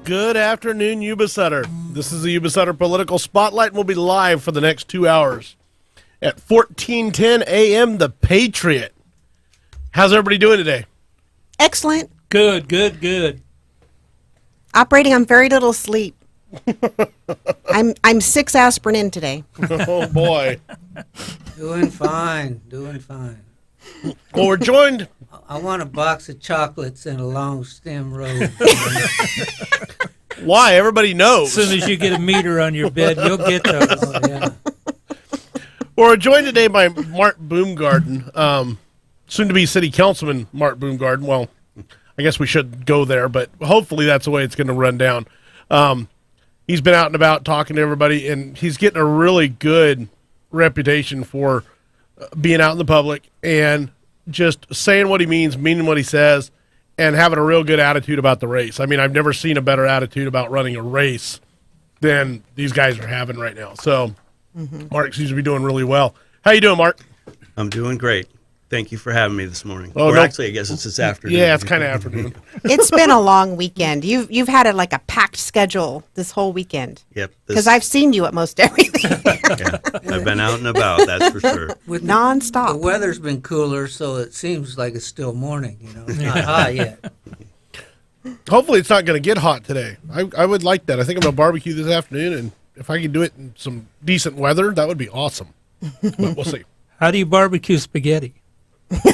Good afternoon, Yuba Sutter. This is the Yuba Sutter Political Spotlight, and we'll be live for the next 2 hours at 14:10 a.m. The Patriot. How's everybody doing today? Excellent. Good. Operating on very little sleep. I'm 6 aspirin in today. Oh, boy. Doing fine. Well, we're joined. I want a box of chocolates and a long stem rose. Why? Everybody As knows. soon as you get a meter on your bed, you'll get those. Oh, yeah. Well, we're joined today by Mark Boomgarden, soon-to-be city councilman Mark Boomgarden. Well, I guess we should go there, but hopefully that's the way it's going to run down. He's been out and about talking to everybody, and he's getting a really good reputation for being out in the public and just saying what he means, meaning what he says, and having a real good attitude about the race. I mean, I've never seen a better attitude about running a race than these guys are having right now. So Mark seems to be doing really well. How you doing, Mark? I'm doing great. Thank you for having me this morning. Oh, or no. actually, I guess it's this afternoon. Yeah, it's kind of afternoon. It's been a long weekend. You've had a packed schedule this whole weekend. Yep. Because I've seen you at most everything. Yeah, I've been out and about, that's for sure. With Non-stop. The weather's been cooler, so it seems like it's still morning. It's not hot yet. Hopefully it's not going to get hot today. I would like that. I think I'm going to barbecue this afternoon, and if I can do it in some decent weather, that would be awesome. But we'll see. How do you barbecue spaghetti?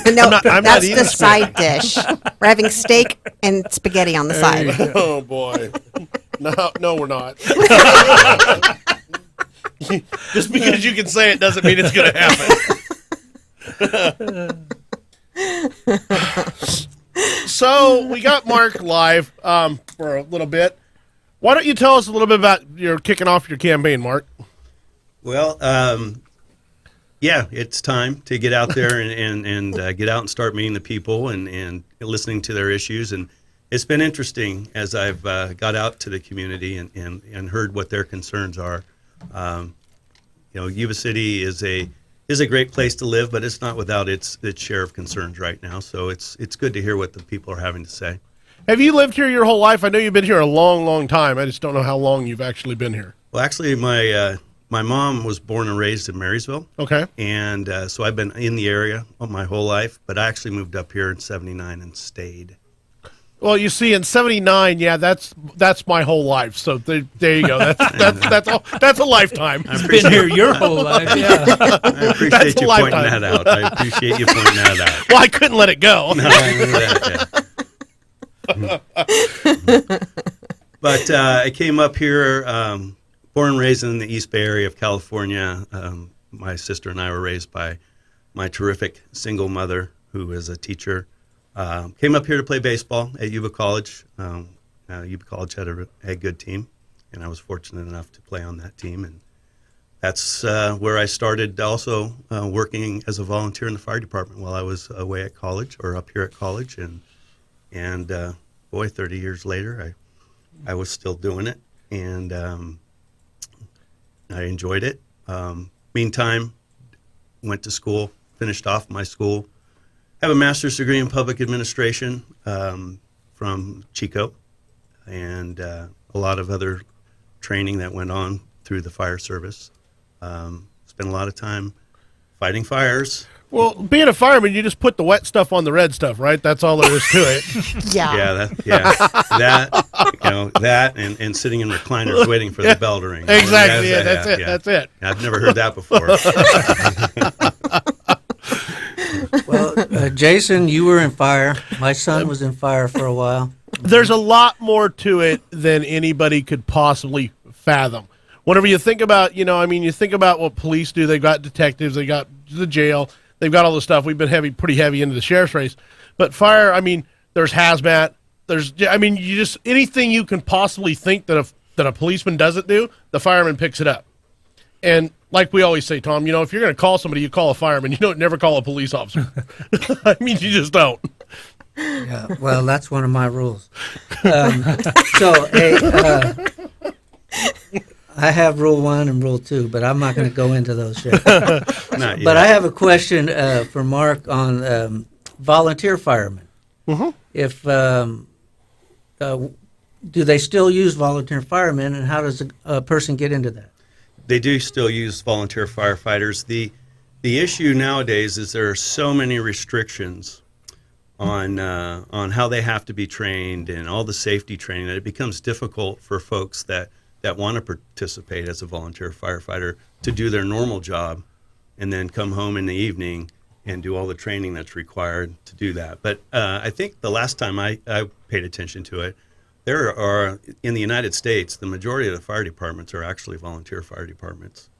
No, I'm not that's eating the side dish. We're having steak and spaghetti on the side. Oh, boy. No, we're not. Just because you can say it doesn't mean it's going to happen. So we got Mark live for a little bit. Why don't you tell us a little bit about your kicking off your campaign, Mark? Well, yeah, it's time to get out there and get out and start meeting the people and listening to their issues. And it's been interesting as I've got out to the community and heard what their concerns are. Yuba City is a great place to live, but it's not without its share of concerns right now. So it's good to hear what the people are having to say. Have you lived here your whole life? I know you've been here a long, long time. I just don't know how long you've actually been here. Well, actually, my mom was born and raised in Marysville. Okay. And so I've been in the area my whole life, but I actually moved up here in '79 and stayed. Well, you see, in '79, yeah, that's my whole life. So there you go. That's a lifetime. It's been here your whole life, yeah. I appreciate you pointing that out. I appreciate you pointing that out. Well, I couldn't let it go. No, I knew that, yeah. But I came up here, born and raised in the East Bay area of California. My sister and I were raised by my terrific single mother, who is a teacher. Came up here to play baseball at Yuba College. Yuba College had a good team, and I was fortunate enough to play on that team. And that's where I started also working as a volunteer in the fire department while I was away at college, or up here at college. And boy, 30 years later, I was still doing it, and I enjoyed it. Meantime, went to school, finished off my school. Have a master's degree in public administration from Chico, and a lot of other training that went on through the fire service. Spent a lot of time fighting fires. Well, being a fireman, you just put the wet stuff on the red stuff, right? That's all there is to it. Yeah. That and sitting in recliners waiting for the bell to ring. Exactly. That's it. I've never heard that before. Well, Jason, you were in fire. My son was in fire for a while. There's a lot more to it than anybody could possibly fathom. Whenever you think about, you think about what police do. They've got detectives. They got the jail. They've got all the stuff. We've been pretty heavy into the sheriff's race. But fire, there's hazmat. Anything you can possibly think that a policeman doesn't do, the fireman picks it up. And like we always say, Tom, if you're going to call somebody, you call a fireman. You don't never call a police officer. You just don't. Yeah, well, that's one of my rules. I have Rule 1 and Rule 2, but I'm not going to go into those yet. Not yet. But I have a question for Mark on volunteer firemen. Mm-hmm. If do they still use volunteer firemen, and how does a person get into that? They do still use volunteer firefighters. The issue nowadays is there are so many restrictions on how they have to be trained and all the safety training that it becomes difficult for folks that want to participate as a volunteer firefighter to do their normal job and then come home in the evening and do all the training that's required to do that. But I think the last time I paid attention to it, there are, in the United States, the majority of the fire departments are actually volunteer fire departments.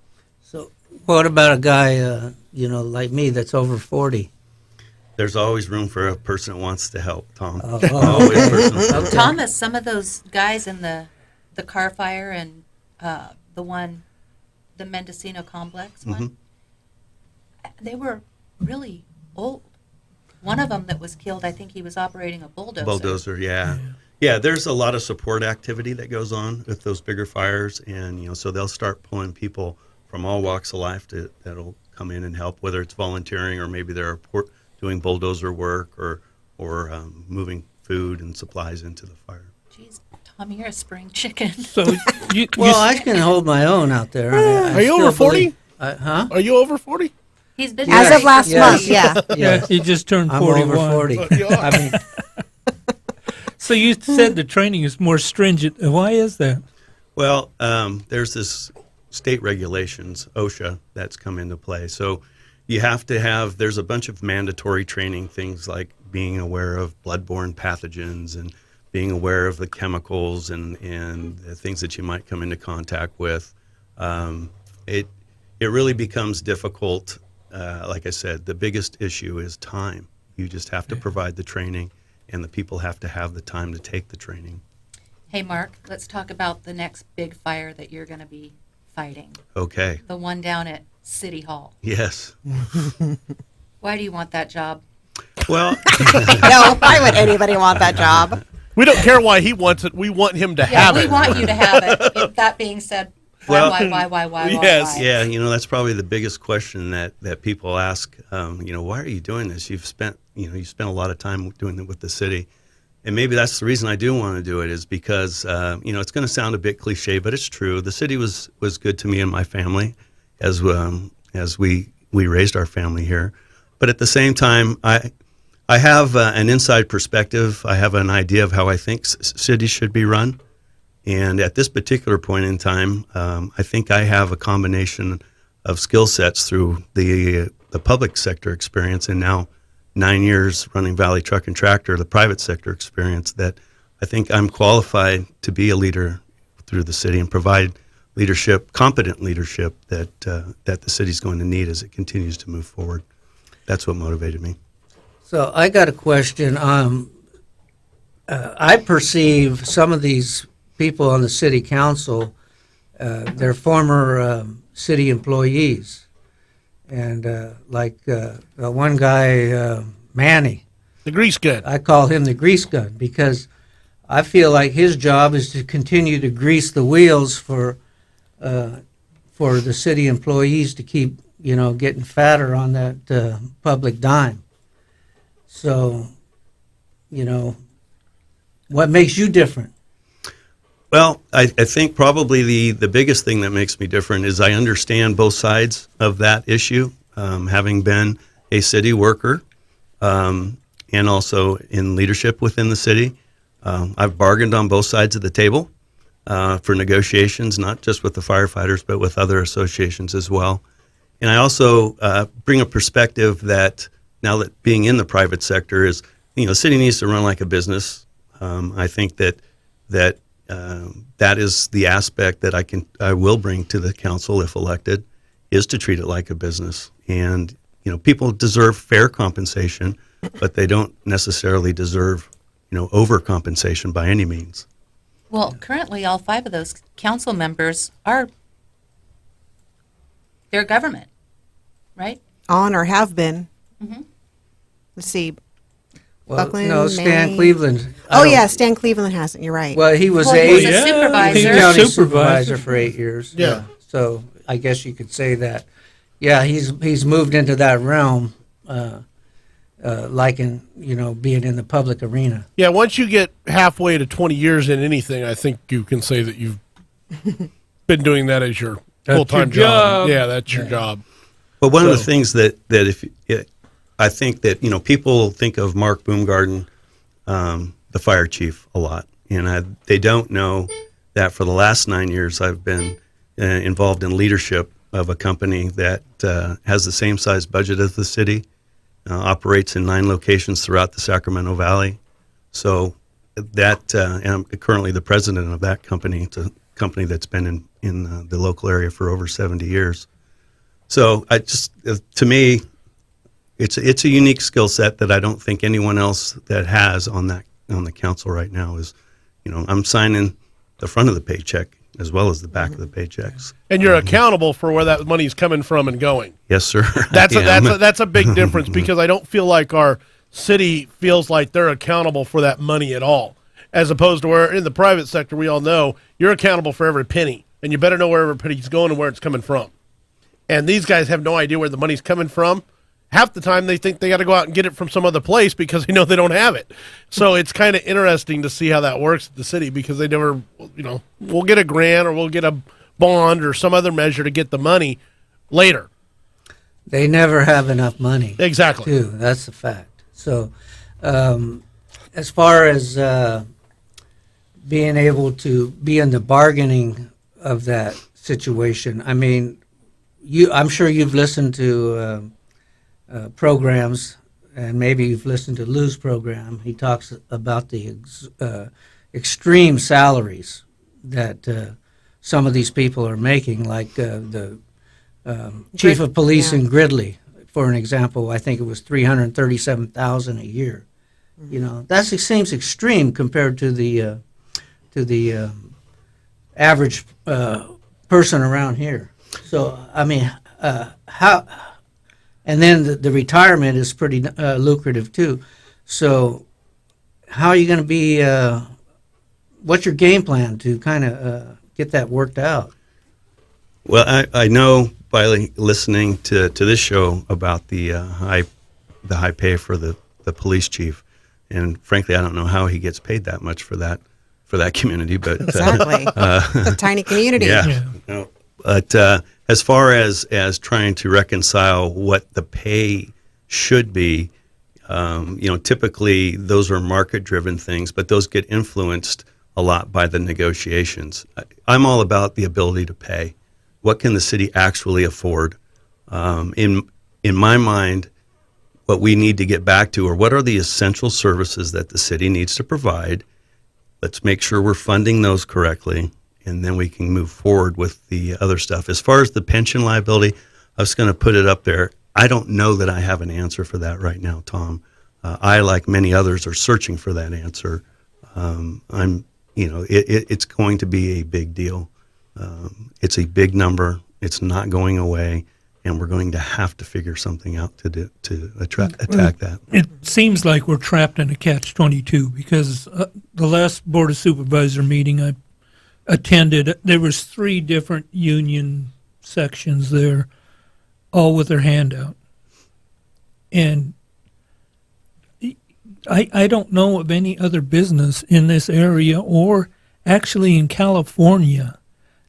So what about a guy, like me that's over 40? There's always room for a person that wants to help, Tom. Oh, Always a person. Okay. Thomas, some of those guys in the car fire and the Mendocino complex one, they were really old. One of them that was killed, I think he was operating a bulldozer. Bulldozer, yeah. Yeah, there's a lot of support activity that goes on with those bigger fires, and so they'll start pulling people from all walks of life that'll come in and help, whether it's volunteering or maybe they're doing bulldozer work or moving food and supplies into the fire. Jeez, Tom, you're a spring chicken. So you Well, I can hold my own out there. Are you over 40? Huh? Are you over 40? He's been As married of last Yes. month, yeah. yeah, he just turned I'm 41. over 40. I mean, So you said the training is more stringent. Why is that? Well, there's this state regulations, OSHA, that's come into play. So you have to have, there's a bunch of mandatory training, things like being aware of bloodborne pathogens and being aware of the chemicals and the things that you might come into contact with. It really becomes difficult. Like I said, the biggest issue is time. You just have to provide the training, and the people have to have the time to take the training. Hey, Mark, let's talk about the next big fire that you're going to be fighting. Okay. The one down at City Hall. Yes. Why do you want that job? Well, No, why would anybody want that job? We don't care why he wants it. We want him to Yeah, have we it. want you to have it. That being said, Well, why? yes. yeah, that's probably the biggest question that people ask. Why are you doing this? You spent a lot of time doing it with the city, and maybe that's the reason I do want to do it is because it's going to sound a bit cliche, but it's true. The city was good to me and my family as we raised our family here, but at the same time, I have an inside perspective. I have an idea of how I think cities should be run. And at this particular point in time, I think I have a combination of skill sets through the public sector experience and now 9 years running Valley Truck and Tractor, the private sector experience, that I think I'm qualified to be a leader through the city and provide leadership, competent leadership that the city's going to need as it continues to move forward. That's what motivated me. so I got a question. I perceive some of these people on the city council, they're former city employees. And one guy, Manny, The grease gun. I call him the grease gun because I feel like his job is to continue to grease the wheels for the city employees to keep, getting fatter on that public dime. So, what makes you different? Well, I think probably the biggest thing that makes me different is I understand both sides of that issue, having been a city worker and also in leadership within the city. I've bargained on both sides of the table for negotiations, not just with the firefighters, but with other associations as well. And I also bring a perspective that now that being in the private sector is, the city needs to run like a business. I think that is the aspect that I will bring to the council if elected, is to treat it like a business. And people deserve fair compensation, but they don't necessarily deserve overcompensation by any means. Well, currently, all 5 of those council members they're government, right? On or have been. Mhm. Let's see. Well, Buckland, no, Stan Manny. Cleveland. Oh, yeah, Stan Cleveland hasn't. You're right. Well, he was Well, he was a a supervisor. He was county supervisor. supervisor for 8 years. Yeah. So I guess you could say that. Yeah, he's moved into that realm. like in being in the public arena. Yeah, once you get halfway to 20 years in anything, I think you can say that you've been doing that as your full-time your job. Yeah, that's your job. But one of the So- things that I think that people think of Mark Boomgarden, the fire chief, a lot, and they don't know that for the last 9 years I've been involved in leadership of a company that has the same size budget as the city, operates in 9 locations throughout the Sacramento Valley. So that and I'm currently the president of that company. It's a company that's been in the local area for over 70 years. So I just, to me, it's a unique skill set that I don't think anyone else that has on the council right now is. I'm signing the front of the paycheck as well as the back of the paychecks. And you're accountable for where that money's coming from and going. Yes, sir. That's a big difference because I don't feel like our city feels like they're accountable for that money at all. As opposed to where in the private sector, we all know you're accountable for every penny, and you better know where every penny's going and where it's coming from. And these guys have no idea where the money's coming from. Half the time they think they got to go out and get it from some other place because they know they don't have it. So it's kind of interesting to see how that works at the city because they never, we'll get a grant or we'll get a bond or some other measure to get the money later. They never have enough money. Exactly. Too. That's a fact. So as far as being able to be in the bargaining of that situation, I mean, I'm sure you've listened to programs, and maybe you've listened to Lou's program. He talks about the extreme salaries that some of these people are making, like the chief of police in Gridley, for an example. I think it was $337,000 a year. That seems extreme compared to the average person around here. So I mean, how? And then the retirement is pretty lucrative too. So how are you going to be? What's your game plan to kind of get that worked out? Well, I know by listening to this show about the high pay for the police chief, and frankly, I don't know how he gets paid that much for that community. But Exactly. A tiny community. yeah. No, but as far as trying to reconcile what the pay should be, typically those are market-driven things, but those get influenced a lot by the negotiations. I'm all about the ability to pay. What can the city actually afford? In my mind, what we need to get back to are what are the essential services that the city needs to provide. Let's make sure we're funding those correctly, and then we can move forward with the other stuff. As far as the pension liability, I was going to put it up there. I don't know that I have an answer for that right now, Tom. I, like many others, are searching for that answer. It's going to be a big deal. It's a big number. It's not going away, and we're going to have to figure something out to attack that. It seems like we're trapped in a catch-22 because the last Board of Supervisor meeting I attended, there was 3 different union sections there, all with their hand out. And I don't know of any other business in this area or actually in California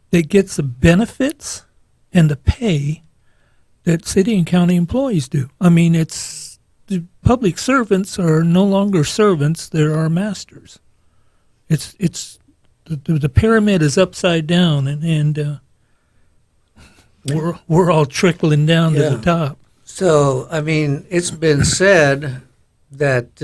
that gets the benefits and the pay that city and county employees do. I mean, the public servants are no longer servants; they're our masters. It's the pyramid is upside down, and we're all trickling down to the top. So I mean, it's been said that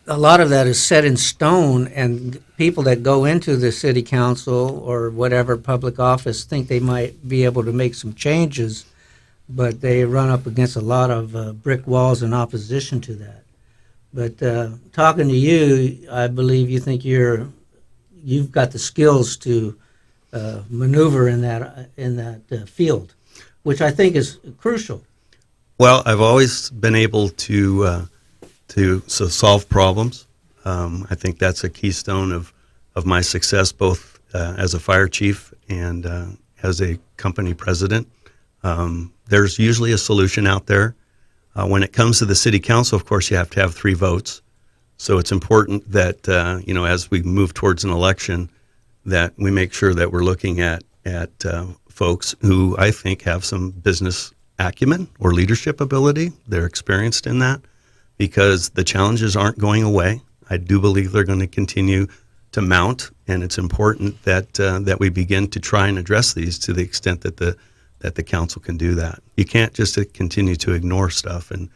a lot of that is set in stone, and people that go into the city council or whatever public office think they might be able to make some changes, but they run up against a lot of brick walls in opposition to that. But talking to you, I believe you think you've got the skills to maneuver in that field, which I think is crucial. Well, I've always been able to solve problems. I think that's a keystone of my success, both as a fire chief and as a company president. There's usually a solution out there. When it comes to the city council, of course, you have to have 3 votes. So it's important that, as we move towards an election, that we make sure that we're looking at folks who I think have some business acumen or leadership ability. They're experienced in that, because the challenges aren't going away. I do believe they're going to continue to mount, and it's important that we begin to try and address these to the extent that the council can do that. You can't just continue to ignore stuff and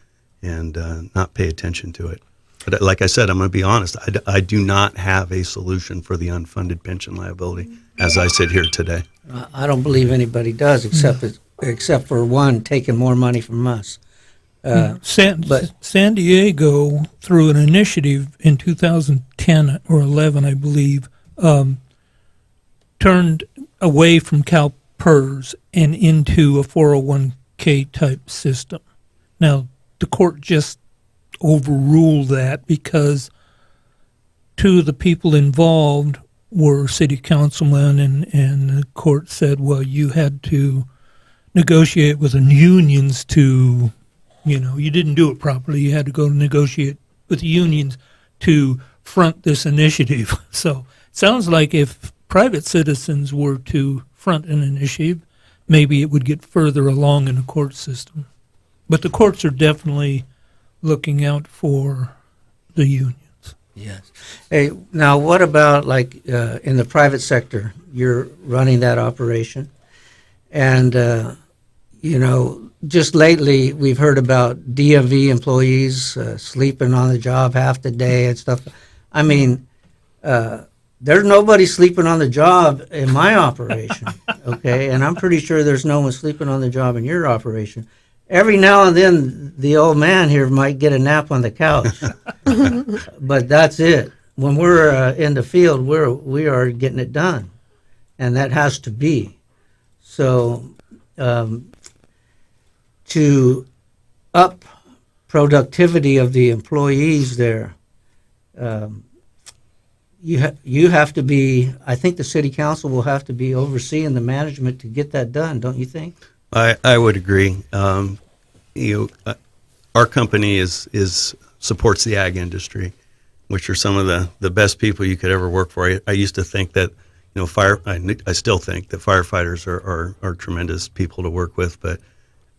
not pay attention to it. But like I said, I'm going to be honest. I do not have a solution for the unfunded pension liability as I sit here today. I don't believe anybody does, except for one taking more money from us. San Diego, through an initiative in 2010 or 11, I believe, turned away from CalPERS and into a 401k type system. Now, the court just overruled that because 2 of the people involved were city councilmen, and the court said, well, you had to negotiate with the unions to, you didn't do it properly. You had to go negotiate with the unions to front this initiative. So it sounds like if private citizens were to front an initiative, maybe it would get further along in the court system. But the courts are definitely looking out for the unions. Yes. Hey, now what about in the private sector? You're running that operation, and just lately we've heard about DMV employees sleeping on the job half the day and stuff. I mean, there's nobody sleeping on the job in my operation, okay? And I'm pretty sure there's no one sleeping on the job in your operation. Every now and then, the old man here might get a nap on the couch, but that's it. When we're in the field, we are getting it done, and that has to be. So, to up productivity of the employees there, you have to be. I think the city council will have to be overseeing the management to get that done. Don't you think? I would agree. Our company is supports the ag industry, which are some of the best people you could ever work for. I used to think that I still think that firefighters are tremendous people to work with, but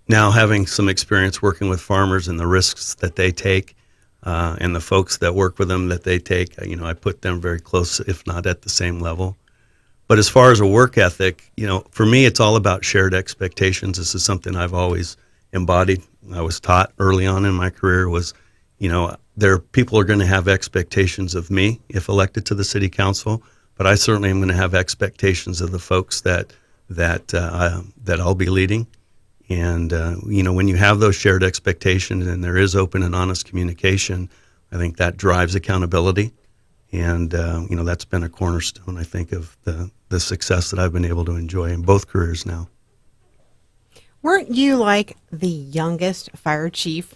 now having some experience working with farmers and the risks that they take, and the folks that work with them that they take, I put them very close, if not at the same level. But as far as a work ethic, for me, it's all about shared expectations. This is something I've always embodied. I was taught early on in my career was, people are going to have expectations of me if elected to the city council, but I certainly am going to have expectations of the folks that I'll be leading. And, when you have those shared expectations and there is open and honest communication, I think that drives accountability. And, that's been a cornerstone, I think, of the success that I've been able to enjoy in both careers now. Weren't you like the youngest fire chief?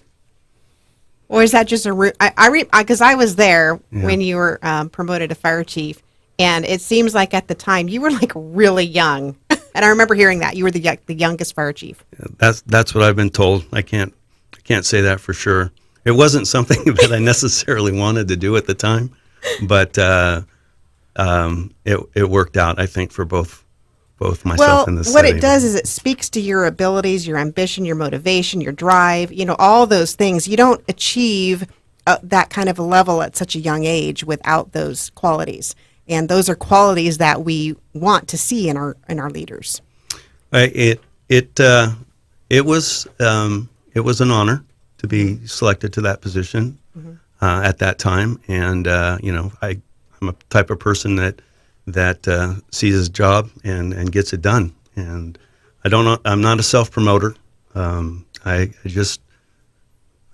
Or is that just because I was there when you were promoted to fire chief, and it seems like at the time you were like really young. And I remember hearing that you were the youngest fire chief. That's what I've been told. I can't say that for sure. It wasn't something that I necessarily wanted to do at the time, but it worked out, I think, for both myself and the city. What it does is it speaks to your abilities, your ambition, your motivation, your drive, all those things. You don't achieve that kind of a level at such a young age without those qualities. And those are qualities that we want to see in our leaders. It was an honor to be selected to that position at that time, and I'm a type of person that sees his job and gets it done. And I'm not a self-promoter. I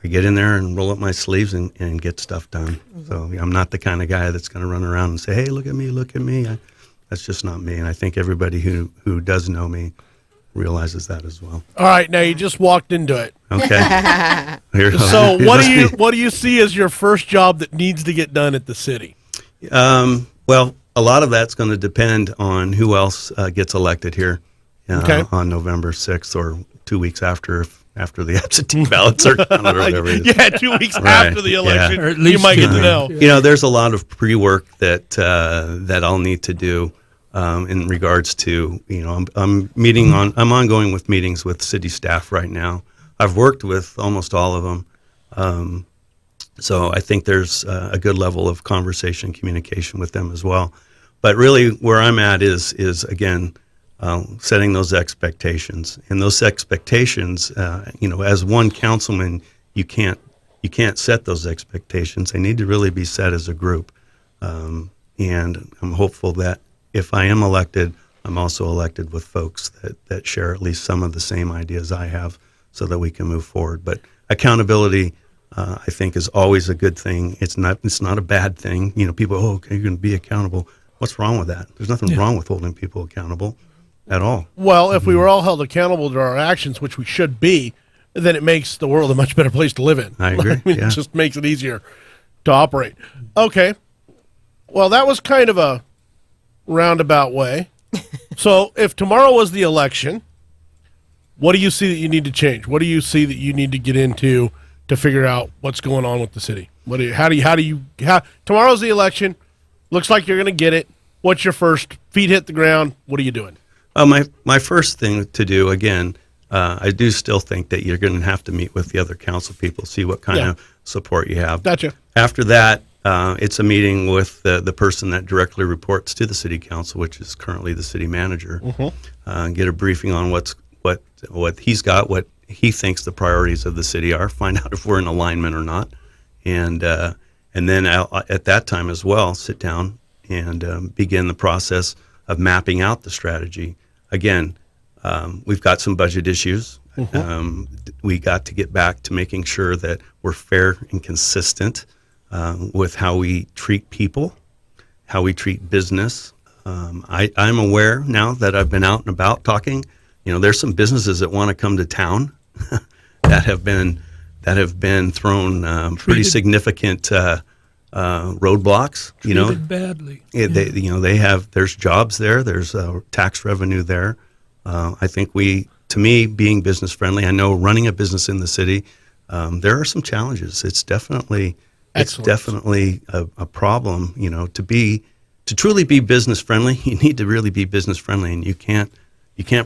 get in there and roll up my sleeves and get stuff done. So I'm not the kind of guy that's going to run around and say, hey, look at me. That's just not me. And I think everybody who does know me realizes that as well. All right, now you just walked into it. Okay. So what do you see as your first job that needs to get done at the city? Well, a lot of that's going to depend on who else gets elected here on November 6th or 2 weeks after, after the absentee ballots are counted or whatever it is. Yeah, 2 weeks Right, after the yeah. election, Or at you least might get to 2 know. weeks, You know, there's a lot of pre-work that that I'll need to do in regards to, you know, I'm ongoing with meetings with city staff right now. I've worked with almost all of them, so I think there's a good level of conversation, communication with them as well. But really, where I'm at is again setting those expectations, and those expectations, you know, as one councilman, you can't set those expectations. They need to really be set as a group. And I'm hopeful that if I am elected, I'm also elected with folks that share at least some of the same ideas I have so that we can move forward. But accountability, I think, is always a good thing. It's not a bad thing. You know, people, oh, okay, you're going to be accountable. What's wrong with that? There's nothing wrong with holding people accountable at all. Well, if we were all held accountable to our actions, which we should be, then it makes the world a much better place to live in. I agree, yeah. It just makes it easier to operate. Okay. Well, that was kind of a roundabout way. So if tomorrow was the election, what do you see that you need to change? What do you see that you need to get into to figure out what's going on with the city? Tomorrow's the election. Looks like you're going to get it. What's your first feet hit the ground? What are you doing? My first thing to do, again, I do still think that you're going to have to meet with the other council people, see what kind of support you have. Gotcha. After that, it's a meeting with the person that directly reports to the city council, which is currently the city manager. Get a briefing on what he's got, what he thinks the priorities of the city are. Find out if we're in alignment or not, and then at that time as well, sit down and begin the process of mapping out the strategy. Again, we've got some budget issues. We got to get back to making sure that we're fair and consistent with how we treat people, how we treat business. I'm aware now that I've been out and about talking. You know, there's some businesses that want to come to town that have been thrown pretty significant roadblocks. You know, treated badly. There's jobs there. There's tax revenue there. I think to me, being business friendly, I know running a business in the city, there are some challenges. It's definitely a problem. You know, to truly be business friendly, you need to really be business friendly, and you can't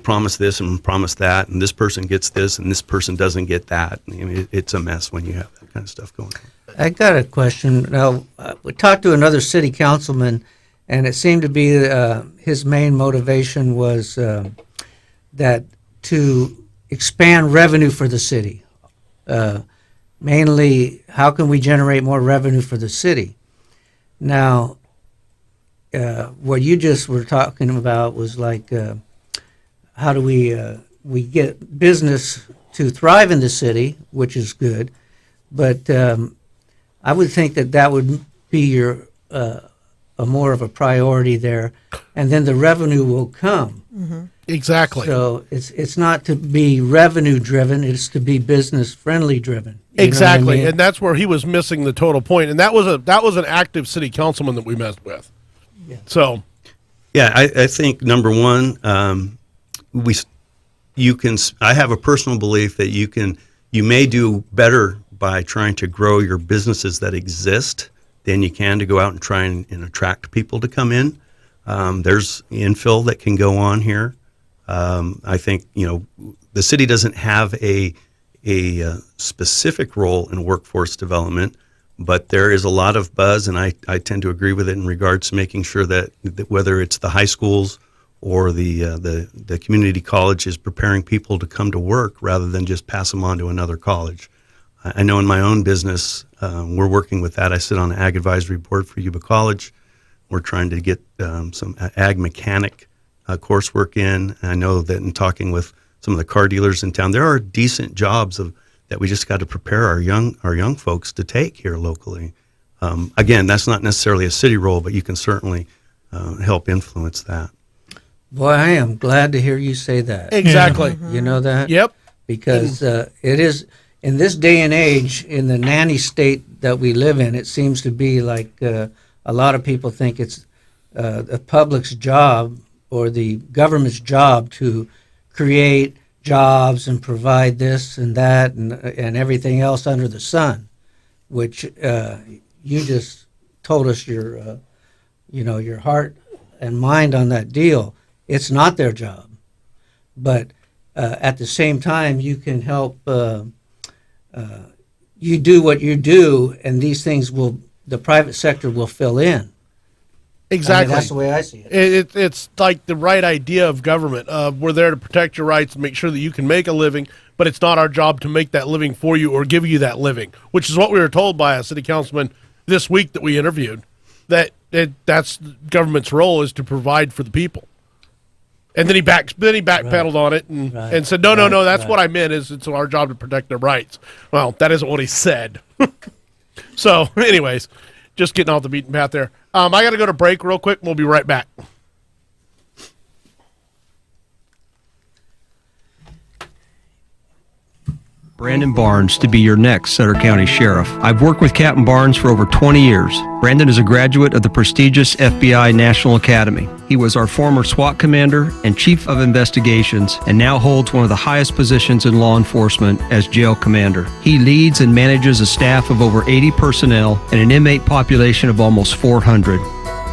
promise this and promise that, and this person gets this and this person doesn't get that. I mean, it's a mess when you have that kind of stuff going on. I got a question. Now, we talked to another city councilman, and it seemed to be his main motivation was that to expand revenue for the city. Mainly, how can we generate more revenue for the city? Now, what you just were talking about was like, how do we get business to thrive in the city, which is good, but I would think that would be your a more of a priority there, and then the revenue will come. Exactly. So it's not to be revenue driven; it's to be business friendly driven. You know what I Exactly, mean? and that's where he was missing the total point. And that was an active city councilman that we messed with. Yeah. So, Yeah, I think number one, I have a personal belief that you may do better by trying to grow your businesses that exist than you can to go out and try and attract people to come in. There's infill that can go on here. I think, you know, the city doesn't have a specific role in workforce development, but there is a lot of buzz, and I tend to agree with it in regards to making sure that whether it's the high schools or the community college is preparing people to come to work rather than just pass them on to another college. I know in my own business, we're working with that. I sit on the Ag Advisory Board for Yuba College. We're trying to get some ag mechanic coursework in. And I know that in talking with some of the car dealers in town, there are decent jobs that we just got to prepare our young folks to take here locally. Again, that's not necessarily a city role, but you can certainly help influence that. Boy, I am glad to hear you say that. exactly. You know that? Yep. Because it is, in this day and age, in the nanny state that we live in, it seems to be like a lot of people think it's the public's job or the government's job to create jobs and provide this and that and everything else under the sun, which you just told us your your heart and mind on that deal. It's not their job, but at the same time, you can help. You do what you do, and these things the private sector will fill in. Exactly. I mean, that's the way I see it. It's like the right idea of government. We're there to protect your rights and make sure that you can make a living, but it's not our job to make that living for you or give you that living, which is what we were told by a city councilman this week that we interviewed, that's government's role is to provide for the people. And then he backpedaled on it and said, no, that's what I meant is it's our job to protect their rights. Well, that isn't what he said. So, anyways, just getting off the beaten path there. I got to go to break real quick. We'll be right back. Brandon Barnes to be your next Sutter County Sheriff. I've worked with Captain Barnes for over 20 years. Brandon is a graduate of the prestigious FBI National Academy. He was our former SWAT commander and chief of investigations and now holds one of the highest positions in law enforcement as jail commander. He leads and manages a staff of over 80 personnel and an inmate population of almost 400.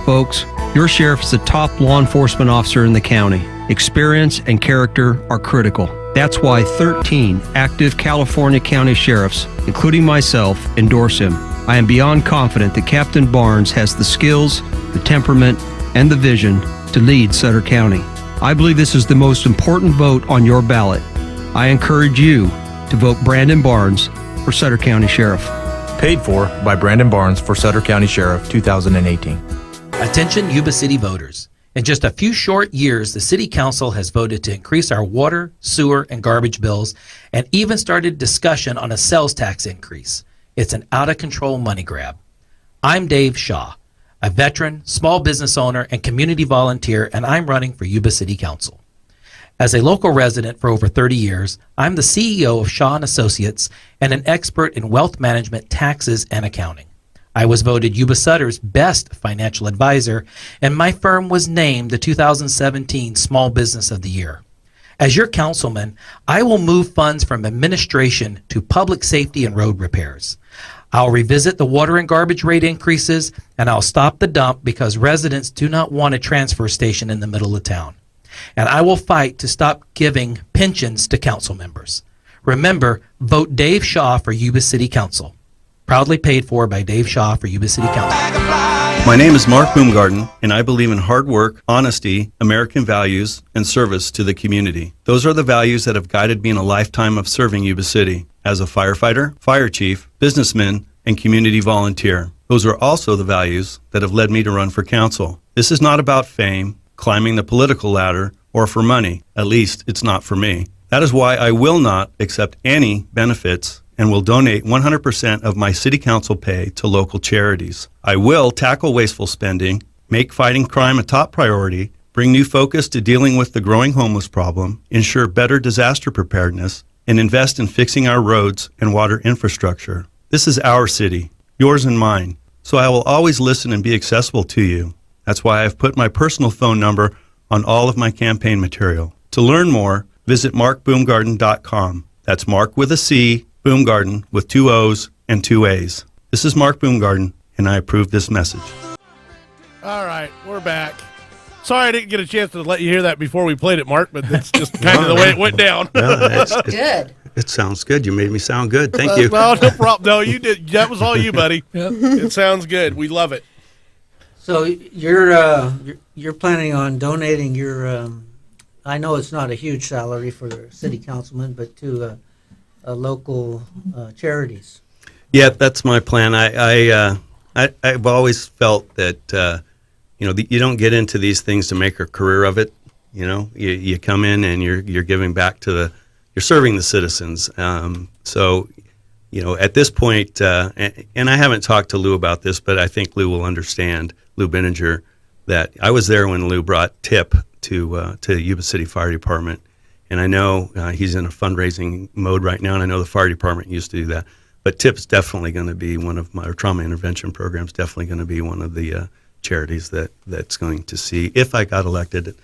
Folks, your sheriff is the top law enforcement officer in the county. Experience and character are critical. That's why 13 active California county sheriffs, including myself, endorse him. I am beyond confident that Captain Barnes has the skills, the temperament, and the vision to lead Sutter County. I believe this is the most important vote on your ballot. I encourage you to vote Brandon Barnes for Sutter County Sheriff. Paid for by Brandon Barnes for Sutter County Sheriff 2018. Attention Yuba City voters. In just a few short years, the City Council has voted to increase our water, sewer, and garbage bills, and even started discussion on a sales tax increase. It's an out-of-control money grab. I'm Dave Shaw, a veteran, small business owner, and community volunteer, and I'm running for Yuba City Council. As a local resident for over 30 years, I'm the CEO of Shaw & Associates and an expert in wealth management, taxes, and accounting. I was voted Yuba Sutter's best financial advisor, and my firm was named the 2017 Small Business of the Year. As your councilman, I will move funds from administration to public safety and road repairs. I'll revisit the water and garbage rate increases, and I'll stop the dump because residents do not want a transfer station in the middle of town. And I will fight to stop giving pensions to council members. Remember, vote Dave Shaw for Yuba City Council. Proudly paid for by Dave Shaw for Yuba City Council. My name is Mark Boomgarden, and I believe in hard work, honesty, American values, and service to the community. Those are the values that have guided me in a lifetime of serving Yuba City as a firefighter, fire chief, businessman, and community volunteer. Those are also the values that have led me to run for council. This is not about fame, climbing the political ladder, or for money. At least it's not for me. That is why I will not accept any benefits and will donate 100% of my city council pay to local charities. I will tackle wasteful spending, make fighting crime a top priority, bring new focus to dealing with the growing homeless problem, ensure better disaster preparedness, and invest in fixing our roads and water infrastructure. This is our city, yours and mine, so I will always listen and be accessible to you. That's why I've put my personal phone number on all of my campaign material. To learn more, visit markboomgarden.com. That's Mark with a C, Boomgarden with 2 O's and 2 A's. This is Mark Boomgarden, and I approve this message. All right, we're back. Sorry I didn't get a chance to let you hear that before we played it, Mark, but that's just kind of the way it went down. Good. It sounds good. You made me sound good. Thank you. Well, no problem. No, you did. That was all you, buddy. Yep. It sounds good. We love it. So you're planning on donating your I know it's not a huge salary for a city councilman, but to local charities. Yeah, that's my plan. I've always felt that you don't get into these things to make a career of it. You know, you come in and you're giving back to you're serving the citizens. So, at this point, and I haven't talked to Lou about this, but I think Lou will understand, Lou Benninger, that I was there when Lou brought Tip to Yuba City Fire Department. And I know he's in a fundraising mode right now, and I know the fire department used to do that. But TIP's definitely going to be one of my trauma intervention programs. Definitely going to be one of the charities that's going to see. If I got elected,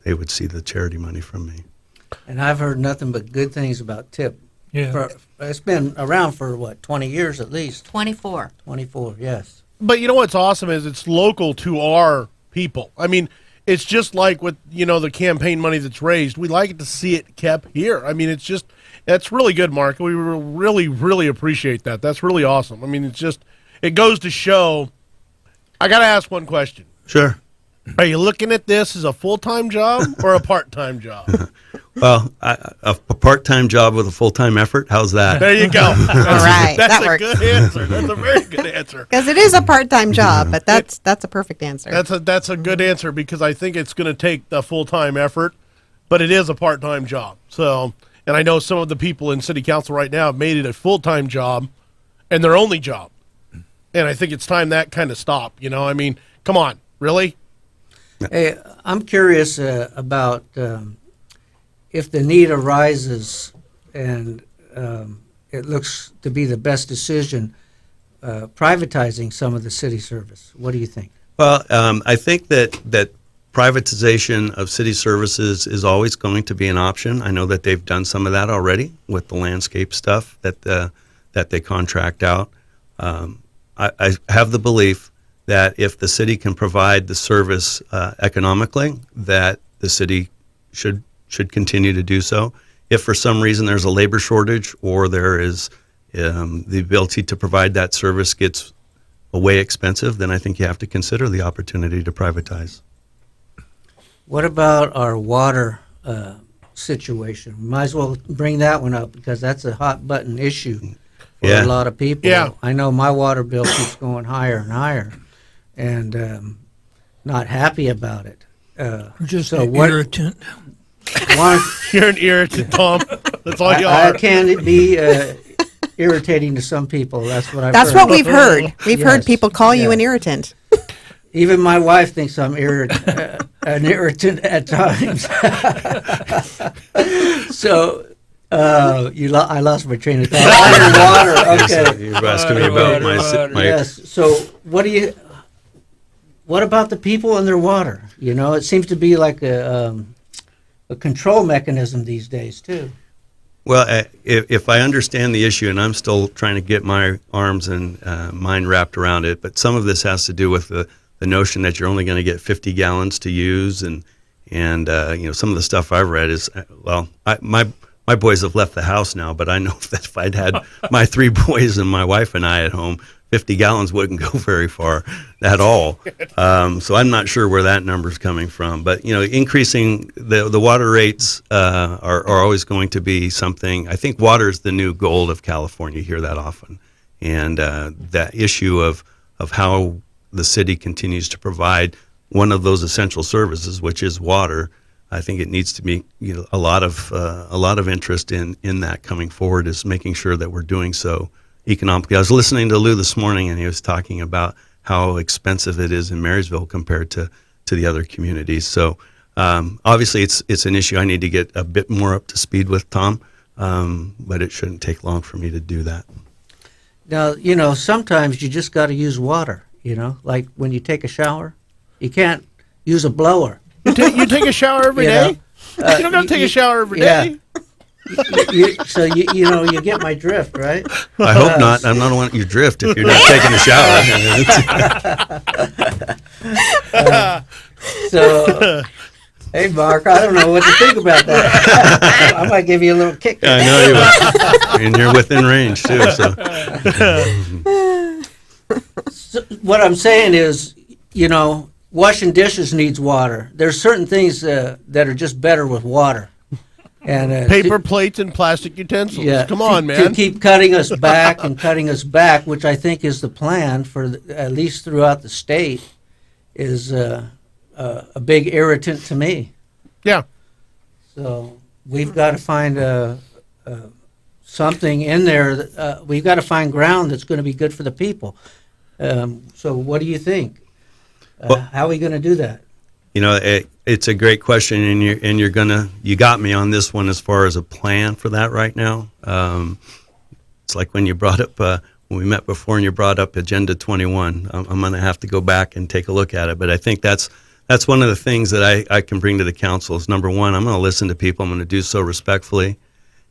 they would see the charity money from me. And I've heard nothing but good things about TIP. Yeah. It's been around for, what, 20 years at least? 24. 24, yes. But you know what's awesome is it's local to our people. I mean, it's just like with, the campaign money that's raised. We like to see it kept here. I mean, that's really good, Mark. We really, really appreciate that. That's really awesome. I mean, it goes to show. I got to ask one question. Sure. Are you looking at this as a full-time job or a part-time job? Well, a part-time job with a full-time effort. How's that? There you go. All right, That's that a works. good answer. That's a very good answer. Because it is a part-time job, but that's a perfect answer. That's a good answer because I think it's going to take the full-time effort, but it is a part-time job. So, and I know some of the people in city council right now have made it a full-time job and their only job. And I think it's time that kind of stopped. I mean, come on, really? Hey, I'm curious about if the need arises and it looks to be the best decision, privatizing some of the city service. What do you think? Well, I think that privatization of city services is always going to be an option. I know that they've done some of that already with the landscape stuff that they contract out. I have the belief that if the city can provide the service economically, that the city should continue to do so. If for some reason there's a labor shortage or there is the ability to provide that service gets way expensive, then I think you have to consider the opportunity to privatize. What about our water situation? We might as well bring that one up because that's a hot button issue for Yeah. a lot of people. Yeah. I know my water bill keeps going higher and higher, and not happy about it. Just so an what- irritant. You're an irritant, Tom. That's all you I are. can be irritating to some people. That's what I've That's heard. what we've heard. We've heard Yes, people call you yeah. an irritant. Even my wife thinks I'm an irritant at times. So, I lost my train of thought. Water. Okay. You were asking me about my Yes. So, what about the people and their water? It seems to be like a control mechanism these days too. Well, if I understand the issue, and I'm still trying to get my arms and mind wrapped around it, but some of this has to do with the notion that you're only going to get 50 gallons to use, and some of the stuff I've read is, my boys have left the house now, but I know that if I'd had my 3 boys and my wife and I at home, 50 gallons wouldn't go very far at all. So I'm not sure where that number's coming from. But, increasing the water rates are always going to be something. I think water is the new gold of California. You hear that often. And that issue of how the city continues to provide one of those essential services, which is water, I think it needs to be a lot of interest in that coming forward, is making sure that we're doing so economically. I was listening to Lou this morning, and he was talking about how expensive it is in Marysville compared to the other communities. So obviously it's an issue I need to get a bit more up to speed with, Tom, but it shouldn't take long for me to do that. Now, sometimes you just got to use water, like when you take a shower. You can't use a blower. You take a shower every day? You don't got to take a shower every day. So you get my drift, right? I hope not. I don't want you to drift if you're not taking a shower. So, hey, Mark, I don't know what to think about that. I might give you a little kick. I know you will. And you're within range, too. So what I'm saying is, washing dishes needs water. There's certain things that are just better with water. And Paper plates and plastic utensils. yeah, Come on, to man. keep cutting us back and cutting us back, which I think is the plan for at least throughout the state, is a big irritant to me. Yeah. So we've got to find something in there. We've got to find ground that's going to be good for the people. So what do you think? How are we going to do that? It's a great question, and you got me on this one as far as a plan for that right now. It's like when you brought up when we met before, and you brought up Agenda 21. I'm going to have to go back and take a look at it, but I think that's that's one of the things that I can bring to the council is, number one, I'm going to listen to people. I'm going to do so respectfully.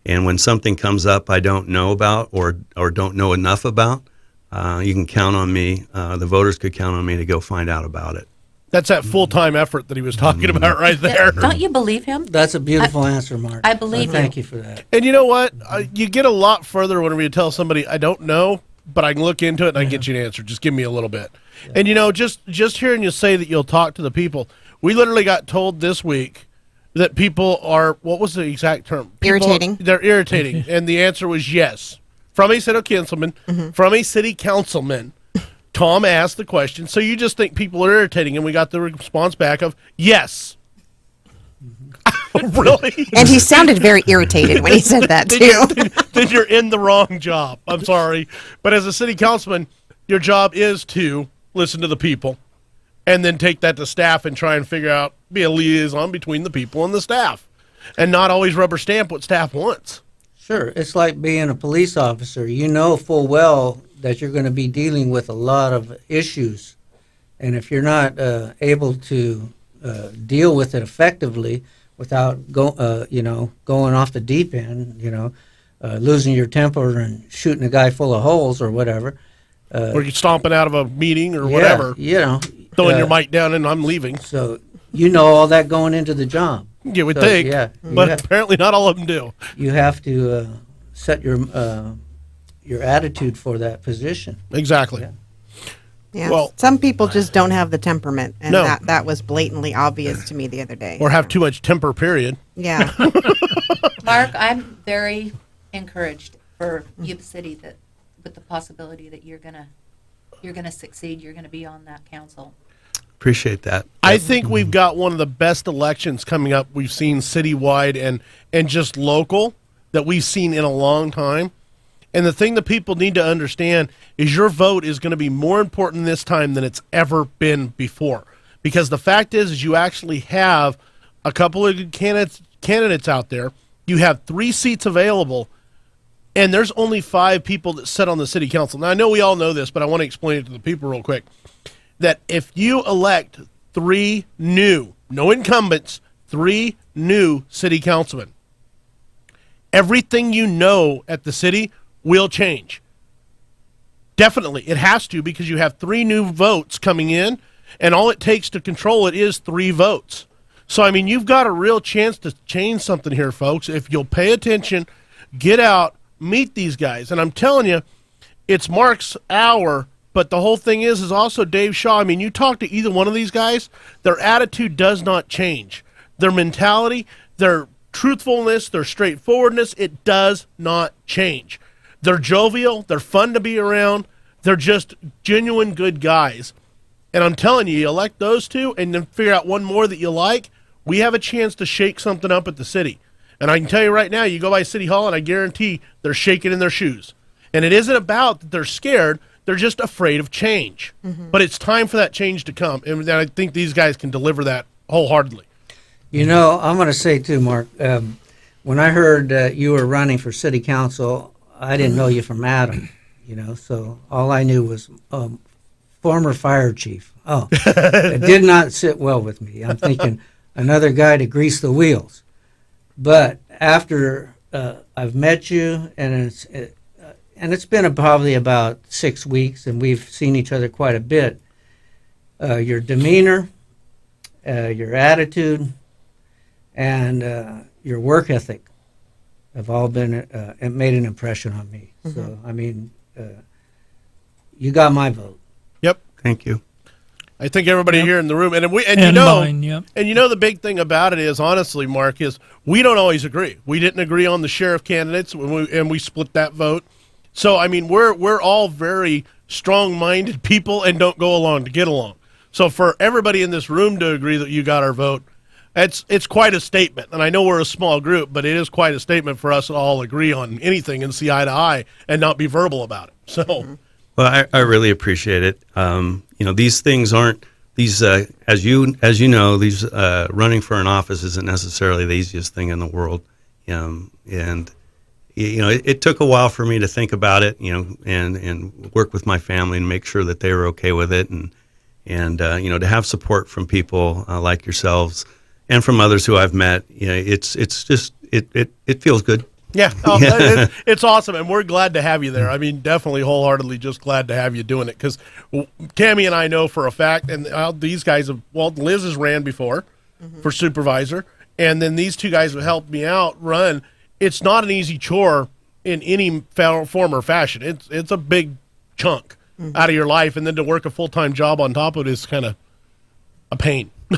And when something comes up I don't know about or don't know enough about, you can count on me. The voters could count on me to go find out about it. That's that full-time effort that he was talking about right there. Don't you believe him? That's a beautiful answer, Mark. I believe you. Thank you for that. And you know what? You get a lot further whenever you tell somebody, I don't know, but I can look into it and I can get you an answer. Just give me a little bit. Yeah. And, you know, just hearing you say that you'll talk to the people, we literally got told this week that people are, what was the exact term? Irritating. They're irritating. And the answer was yes. From a city councilman, Tom asked the question, so you just think people are irritating, and we got the response back of yes. Really? And he sounded very irritated when he said that, too. Then you're in the wrong job. I'm sorry. But as a city councilman, your job is to listen to the people and then take that to staff and try and figure out, be a liaison between the people and the staff and not always rubber stamp what staff wants. Sure. It's like being a police officer. You know full well that you're going to be dealing with a lot of issues. And if you're not able to deal with it effectively without going off the deep end, losing your temper and shooting a guy full of holes or whatever. Or you're stomping out of a meeting or whatever. Throwing your mic down and I'm leaving. So you know all that going into the job. You would think. Yeah. But apparently not all of them do. You have to set your attitude for that position. Exactly. Yeah. Well, some people just don't have the temperament, and that was blatantly obvious to me the other day. Or have too much temper, period. Yeah. Mark, I'm very encouraged for Yuba City that with the possibility that you're gonna succeed, you're gonna be on that council. Appreciate that. I think we've got one of the best elections coming up we've seen citywide and just local that we've seen in a long time. And the thing that people need to understand is your vote is going to be more important this time than it's ever been before. Because the fact is you actually have a couple of good candidates out there. You have 3 seats available, and there's only 5 people that sit on the city council. Now, I know we all know this, but I want to explain it to the people real quick. That if you elect 3 new, no incumbents, 3 new city councilmen, everything you know at the city will change. Definitely. It has to, because you have 3 new votes coming in, and all it takes to control it is 3 votes. So, I mean, you've got a real chance to change something here, folks. If you'll pay attention, get out, meet these guys. And I'm telling you, it's Mark's hour, but the whole thing is also Dave Shaw. I mean, you talk to either one of these guys, their attitude does not change. Their mentality, their truthfulness, their straightforwardness, it does not change. They're jovial. They're fun to be around. They're just genuine good guys. And I'm telling you, you elect those 2 and then figure out one more that you like, we have a chance to shake something up at the city. And I can tell you right now, you go by City Hall and I guarantee they're shaking in their shoes. And it isn't about that they're scared. They're just afraid of change. Mm-hmm. But it's time for that change to come. And I think these guys can deliver that wholeheartedly. You know, I'm going to say too, Mark, when I heard you were running for city council, I didn't know you from Adam, so all I knew was former fire chief. Oh, it did not sit well with me. I'm thinking another guy to grease the wheels. But after I've met you, and it's been probably about 6 weeks, and we've seen each other quite a bit, your demeanor, your attitude, and your work ethic have all been made an impression on me. Mm-hmm. So, I mean, you got my vote. Yep. Thank you. I think everybody here in the room, and the big thing about it is, honestly, Mark, is we don't always agree. We didn't agree on the sheriff candidates, and we split that vote. So, I mean, we're all very strong-minded people and don't go along to get along. So, for everybody in this room to agree that you got our vote, it's quite a statement. And I know we're a small group, but it is quite a statement for us to all agree on anything and see eye to eye and not be verbal about it. So, well, I really appreciate it. These things aren't these as you know, these running for an office isn't necessarily the easiest thing in the world. It took a while for me to think about it, and work with my family and make sure that they were okay with it, and and to have support from people like yourselves and from others who I've met, it's just it feels good. Yeah, it's awesome, and we're glad to have you there. I mean, definitely wholeheartedly just glad to have you doing it, because Tammy and I know for a fact, and these guys have, Liz has ran before for supervisor, and then these two guys have helped me out run. It's not an easy chore in any form or fashion. It's a big chunk out of your life, and then to work a full-time job on top of it is kind of a pain, to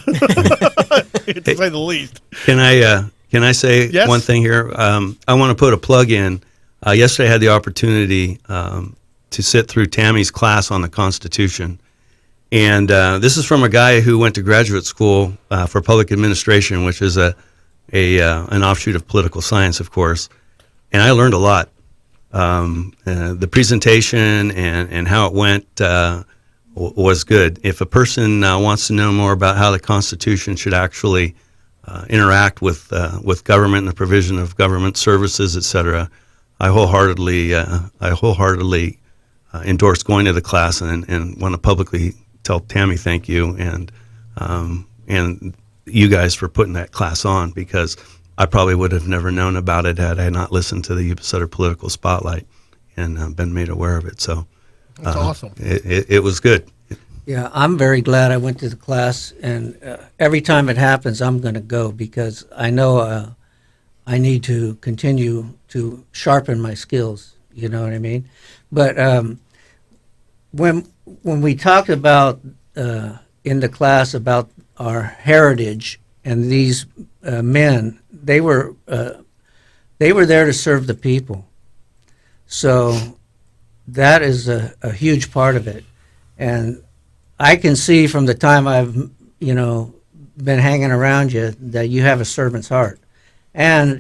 say the least. Can I say one thing here? I want to put a plug in. Yesterday I had the opportunity to sit through Tammy's class on the Constitution. And this is from a guy who went to graduate school for public administration, which is an offshoot of political science, of course. And I learned a lot. The presentation and how it went was good. If a person wants to know more about how the Constitution should actually interact with government and the provision of government services, etc., I wholeheartedly endorse going to the class and want to publicly tell Tammy thank you and you guys for putting that class on, because I probably would have never known about it had I not listened to the Yuba Sutter Political Spotlight and been made aware of it. So that's awesome. It was good. Yeah, I'm very glad I went to the class, and every time it happens, I'm going to go, because I know I need to continue to sharpen my skills. You know what I mean? But when we talked about in the class about our heritage and these men, they were there to serve the people. So that is a huge part of it, and I can see from the time I've, been hanging around you that you have a servant's heart, and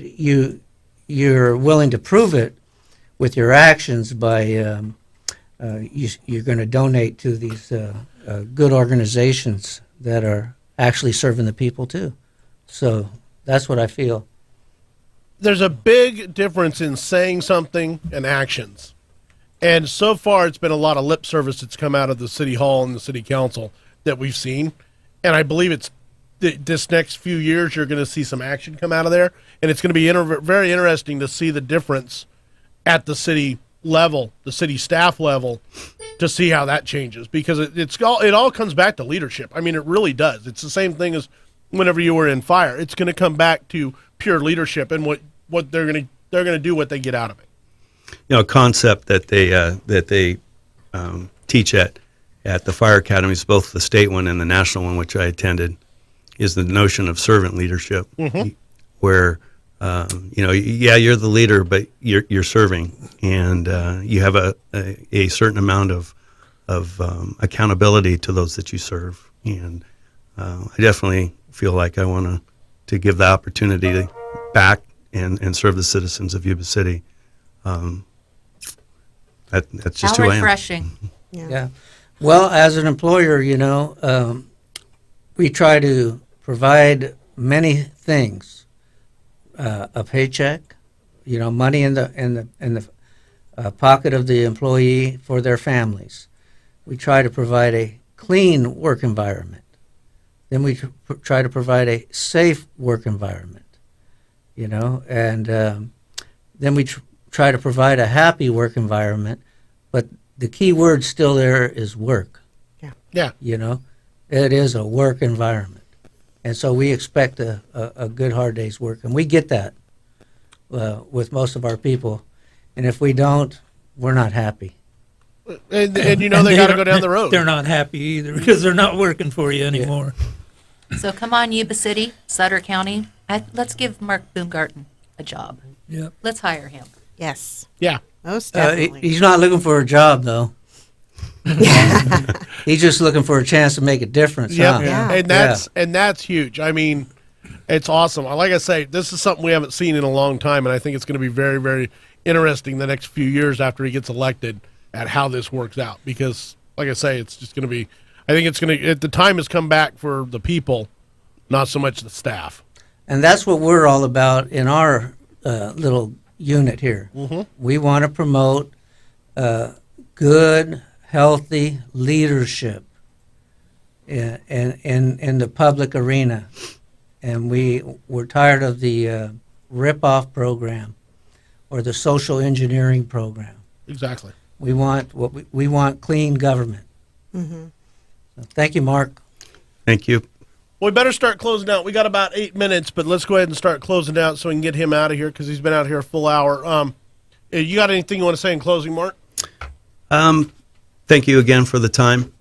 you're willing to prove it with your actions by you're going to donate to these good organizations that are actually serving the people too. So that's what I feel. There's a big difference in saying something and actions. And so far, it's been a lot of lip service that's come out of the city hall and the city council that we've seen. And I believe it's this next few years, you're going to see some action come out of there. And it's going to be very interesting to see the difference at the city level, the city staff level, to see how that changes. Because it all comes back to leadership. I mean, it really does. It's the same thing as whenever you were in fire. It's going to come back to pure leadership and what they're going to do what they get out of it. A concept that they teach at the fire academies, both the state one and the national one, which I attended, is the notion of servant leadership, where you're the leader, but you're serving, and you have a certain amount of accountability to those that you serve. And I definitely feel like I want to give the opportunity back and serve the citizens of Yuba City. That's just How who I am. refreshing. Yeah. Well, as an employer, we try to provide many things: a paycheck, money in the pocket of the employee for their families. We try to provide a clean work environment. Then we try to provide a safe work environment, and then we try to provide a happy work environment. But the key word still there is work. Yeah. It is a work environment. And so we expect a good, hard day's work. And we get that with most of our people. And if we don't, we're not happy. And they got to go down the road. They're not happy either because they're not working for you anymore. So come on, Yuba City, Sutter County. Let's give Mark Baumgarten a job. Yep. Let's hire him. Yes, Yeah. most definitely. He's not looking for a job, though. He's just looking for a chance to make a difference. Yep. Huh? Yeah. And that's huge. I mean, it's awesome. Like I say, this is something we haven't seen in a long time, and I think it's going to be very, very interesting the next few years after he gets elected at how this works out. Because, like I say, it's just going to be. I think it's going to. The time has come back for the people, not so much the staff. And that's what we're all about in our little unit here. We want to promote good, healthy leadership in the public arena, and we're tired of the rip-off program or the social engineering program. Exactly. We want clean government. Mm-hmm. So thank you, Mark. Thank you. Well, we better start closing out. We got about 8 minutes, but let's go ahead and start closing out so we can get him out of here because he's been out here a full hour. You got anything you want to say in closing, Mark? Thank you again for the time.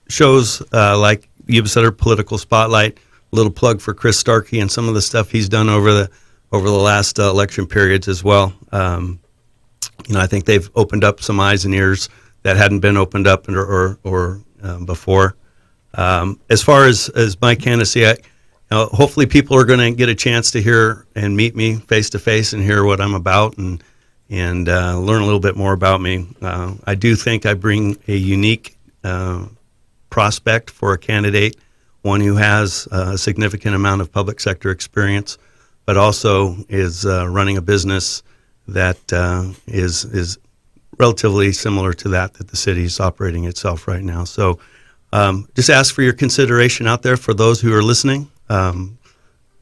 Shows like Yuba Sutter Political Spotlight, a little plug for Chris Starkey and some of the stuff he's done over the last election periods as well. I think they've opened up some eyes and ears that hadn't been opened up or before. As far as my candidacy, hopefully people are going to get a chance to hear and meet me face to face and hear what I'm about and learn a little bit more about me. I do think I bring a unique prospect for a candidate, one who has a significant amount of public sector experience, but also is running a business that is relatively similar to that the city is operating itself right now. So just ask for your consideration out there for those who are listening.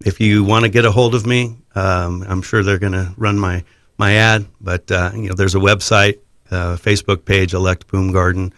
If you want to get a hold of me, I'm sure they're going to run my ad, but there's a website, Facebook page, Elect Boomgarden.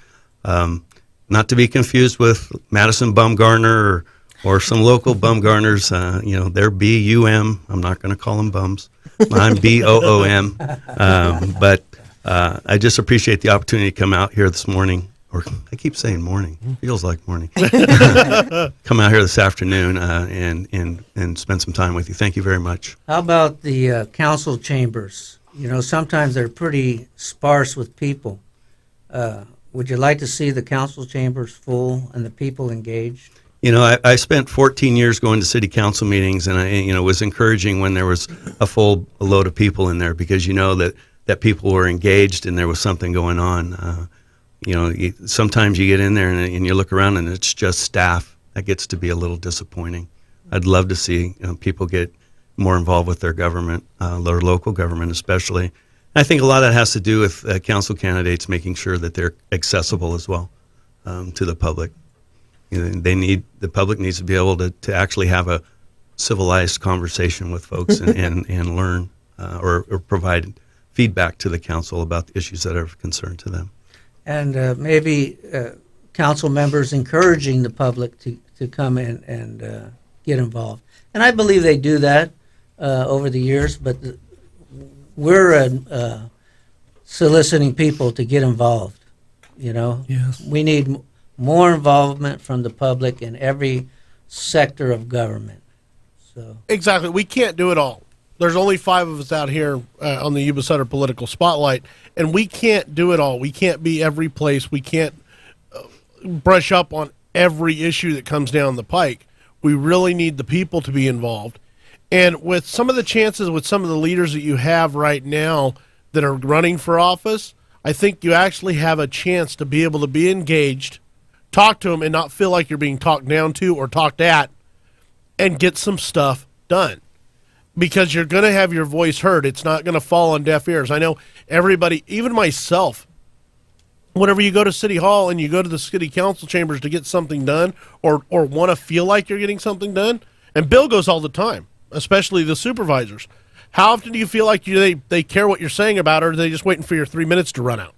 Not to be confused with Madison Bumgarner or some local Bumgarners. They're B-U-M. I'm not going to call them bums. I'm B-O-O-M. But I just appreciate the opportunity to come out here this morning. Or I keep saying morning. Feels like morning. Come out here this afternoon and spend some time with you. Thank you very much. How about the council chambers? Sometimes they're pretty sparse with people. Would you like to see the council chambers full and the people engaged? I spent 14 years going to city council meetings, and I was encouraging when there was a full load of people in there because that people were engaged and there was something going on. Sometimes you get in there and you look around and it's just staff. That gets to be a little disappointing. I'd love to see people get more involved with their government, their local government especially. I think a lot of that has to do with council candidates making sure that they're accessible as well to the public. The public needs to be able to actually have a civilized conversation with folks and learn or provide feedback to the council about the issues that are of concern to them. And maybe council members encouraging the public to come in and get involved. And I believe they do that over the years, but we're soliciting people to get involved. Yes. We need more involvement from the public in every sector of government. So Exactly. We can't do it all. There's only 5 of us out here on the Yuba Sutter Political Spotlight, and we can't do it all. We can't be every place. We can't brush up on every issue that comes down the pike. We really need the people to be involved. And with some of the chances with some of the leaders that you have right now that are running for office, I think you actually have a chance to be able to be engaged, talk to them, and not feel like you're being talked down to or talked at, and get some stuff done. Because you're going to have your voice heard. It's not going to fall on deaf ears. I know everybody, even myself, whenever you go to City Hall and you go to the city council chambers to get something done or want to feel like you're getting something done, and Bill goes all the time, especially the supervisors. How often do you feel like they care what you're saying about it, or are they just waiting for your 3 minutes to run out?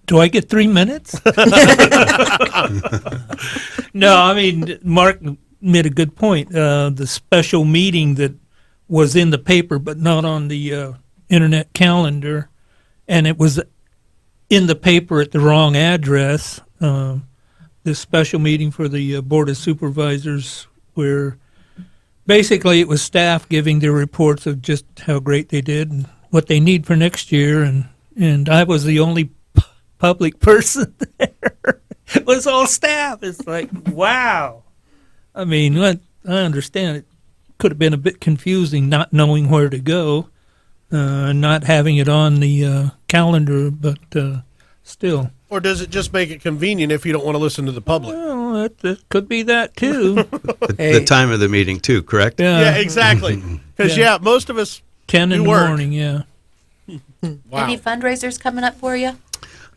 Do I get 3 minutes? No, I mean, Mark made a good point. The special meeting that was in the paper but not on the internet calendar, and it was in the paper at the wrong address. This special meeting for the Board of Supervisors, where basically it was staff giving their reports of just how great they did and what they need for next year, and I was the only public person there. It was all staff. It's like, wow. I mean, I understand it could have been a bit confusing not knowing where to go, not having it on the calendar, but still. Or does it just make it convenient if you don't want to listen to the public? Well, it could be that too. The time of the meeting too, correct? Yeah, exactly. Because, Yeah. most of us 10 in do the work. morning, yeah. Wow. Any fundraisers coming up for you?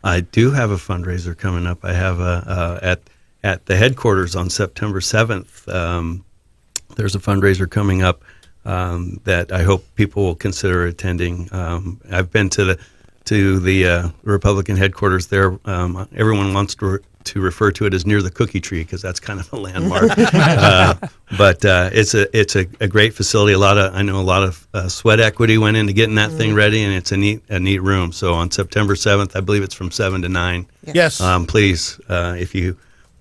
I do have a fundraiser coming up. I have at the headquarters on September 7th. There's a fundraiser coming up that I hope people will consider attending. I've been to the Republican headquarters there. Everyone wants to refer to it as near the cookie tree because that's kind of a landmark. But it's a great facility. I know a lot of sweat equity went into getting that thing ready, and it's a neat room. So on September 7th, I believe it's from 7 to 9. Yes. Please, if you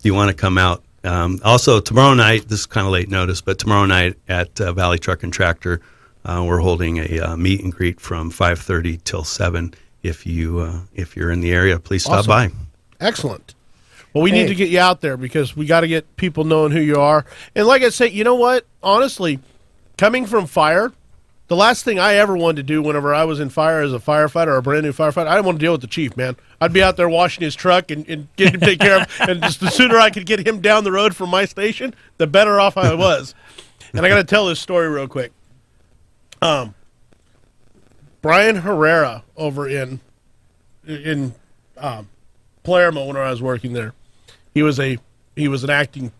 want to come out. Also tomorrow night, this is kind of late notice, but tomorrow night at Valley Truck and Tractor, we're holding a meet and greet from 5:30 till 7. If you're in the area, please stop by. Excellent. Well, we need to get you out there because we got to get people knowing who you are. And like I say, you know what? Honestly, coming from fire, the last thing I ever wanted to do whenever I was in fire as a firefighter or a brand new firefighter, I didn't want to deal with the chief, man. I'd be out there washing his truck and getting him taken care of. And just the sooner I could get him down the road from my station, the better off I was. And I got to tell this story real quick. Brian Herrera over in Palermo when I was working there. He was an acting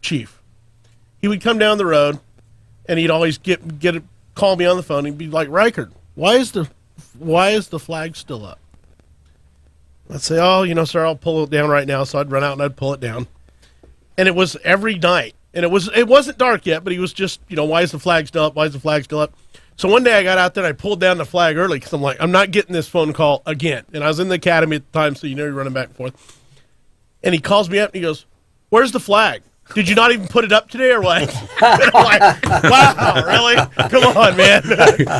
chief. He would come down the road, and he'd always call me on the phone. He'd be like, "Reichard, why is the flag still up?" I'd say, "Oh, sir, I'll pull it down right now." So I'd run out and I'd pull it down, and it was every night, and it wasn't dark yet, but he was just, "Why is the flag still up? Why is the flag still up?" So one day I got out there and I pulled down the flag early because I'm like, I'm not getting this phone call again. And I was in the academy at the time, so you're running back and forth. And he calls me up and he goes, "Where's the flag? Did you not even put it up today or what?" And I'm like, "Wow, really? Come on, man."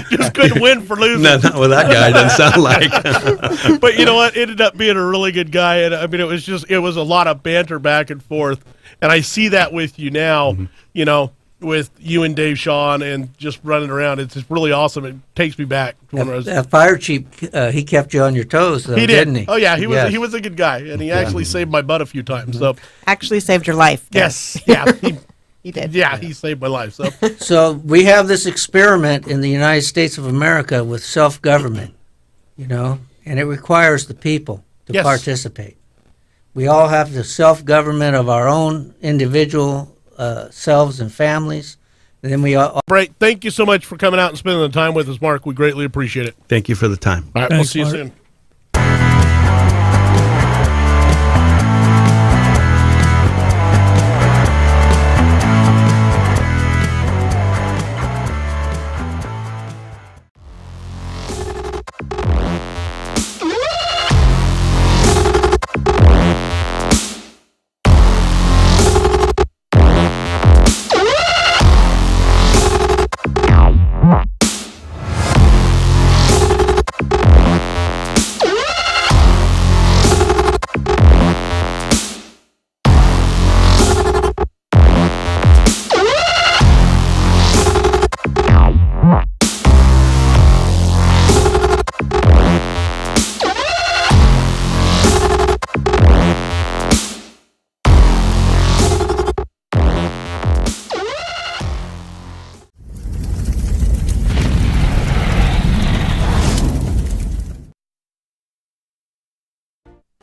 Just couldn't win for losing. No, not with that guy. Doesn't sound like. But you know what? Ended up being a really good guy. And I mean, it was a lot of banter back and forth. And I see that with you now, with you and Dave Shaw and just running around. It's just really awesome. It takes me back to when I was. That fire chief, he kept you on your toes, though, didn't he? Oh yeah, he was a good guy, and he actually saved my butt a few times. So Actually saved your life. yes, yeah, He did. yeah, he saved my life. So So we have this experiment in the United States of America with self-government, and it requires the people to Yes. participate. We all have the self-government of our own individual selves and families. And then we all Brett, thank you so much for coming out and spending the time with us, Mark. We greatly appreciate it. Thank you for the time. All right, Thanks, we'll see you Mark. soon.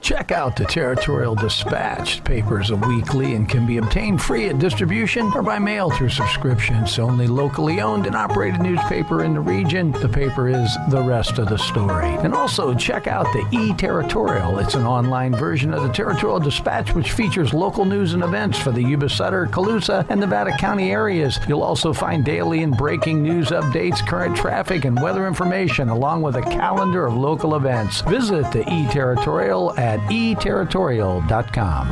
Check out the Territorial Dispatch. Papers are weekly and can be obtained free at distribution or by mail through subscription. It's only locally owned and operated newspaper in the region. The paper is the rest of the story. And also check out the E-Territorial. It's an online version of the Territorial Dispatch which features local news and events for the Yuba Sutter, Colusa, and Nevada County areas. You'll also find daily and breaking news updates, current traffic, and weather information, along with a calendar of local events. Visit the E-Territorial at eterritorial.com.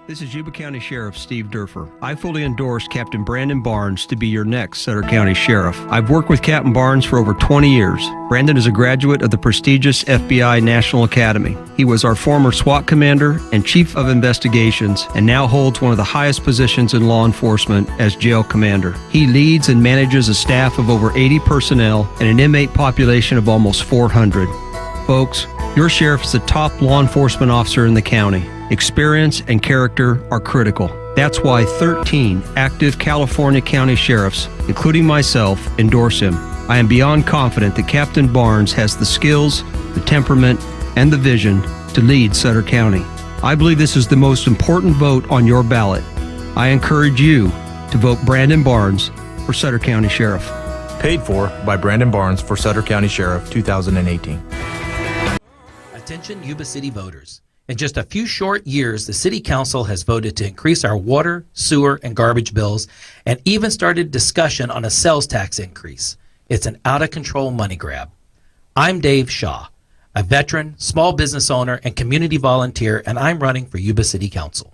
This is Yuba County Sheriff Steve Durfer. I fully endorse Captain Brandon Barnes to be your next Sutter County Sheriff. I've worked with Captain Barnes for over 20 years. Brandon is a graduate of the prestigious FBI National Academy. He was our former SWAT commander and chief of investigations and now holds one of the highest positions in law enforcement as jail commander. He leads and manages a staff of over 80 personnel and an inmate population of almost 400. Folks, your sheriff is the top law enforcement officer in the county. Experience and character are critical. That's why 13 active California county sheriffs, including myself, endorse him. I am beyond confident that Captain Barnes has the skills, the temperament, and the vision to lead Sutter County. I believe this is the most important vote on your ballot. I encourage you to vote Brandon Barnes for Sutter County Sheriff. Paid for by Brandon Barnes for Sutter County Sheriff 2018. Attention Yuba City voters. In just a few short years, the City Council has voted to increase our water, sewer, and garbage bills, and even started discussion on a sales tax increase. It's an out-of-control money grab. I'm Dave Shaw, a veteran, small business owner, and community volunteer, and I'm running for Yuba City Council.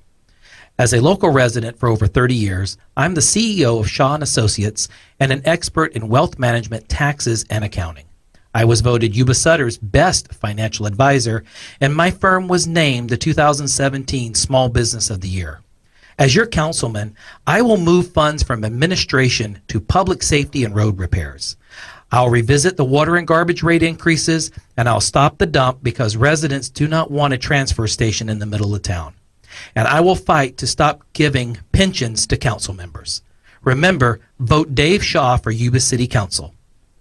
As a local resident for over 30 years, I'm the CEO of Shaw & Associates and an expert in wealth management, taxes, and accounting. I was voted Yuba Sutter's best financial advisor, and my firm was named the 2017 Small Business of the Year. As your councilman, I will move funds from administration to public safety and road repairs. I'll revisit the water and garbage rate increases, and I'll stop the dump because residents do not want a transfer station in the middle of town. And I will fight to stop giving pensions to council members. Remember, vote Dave Shaw for Yuba City Council.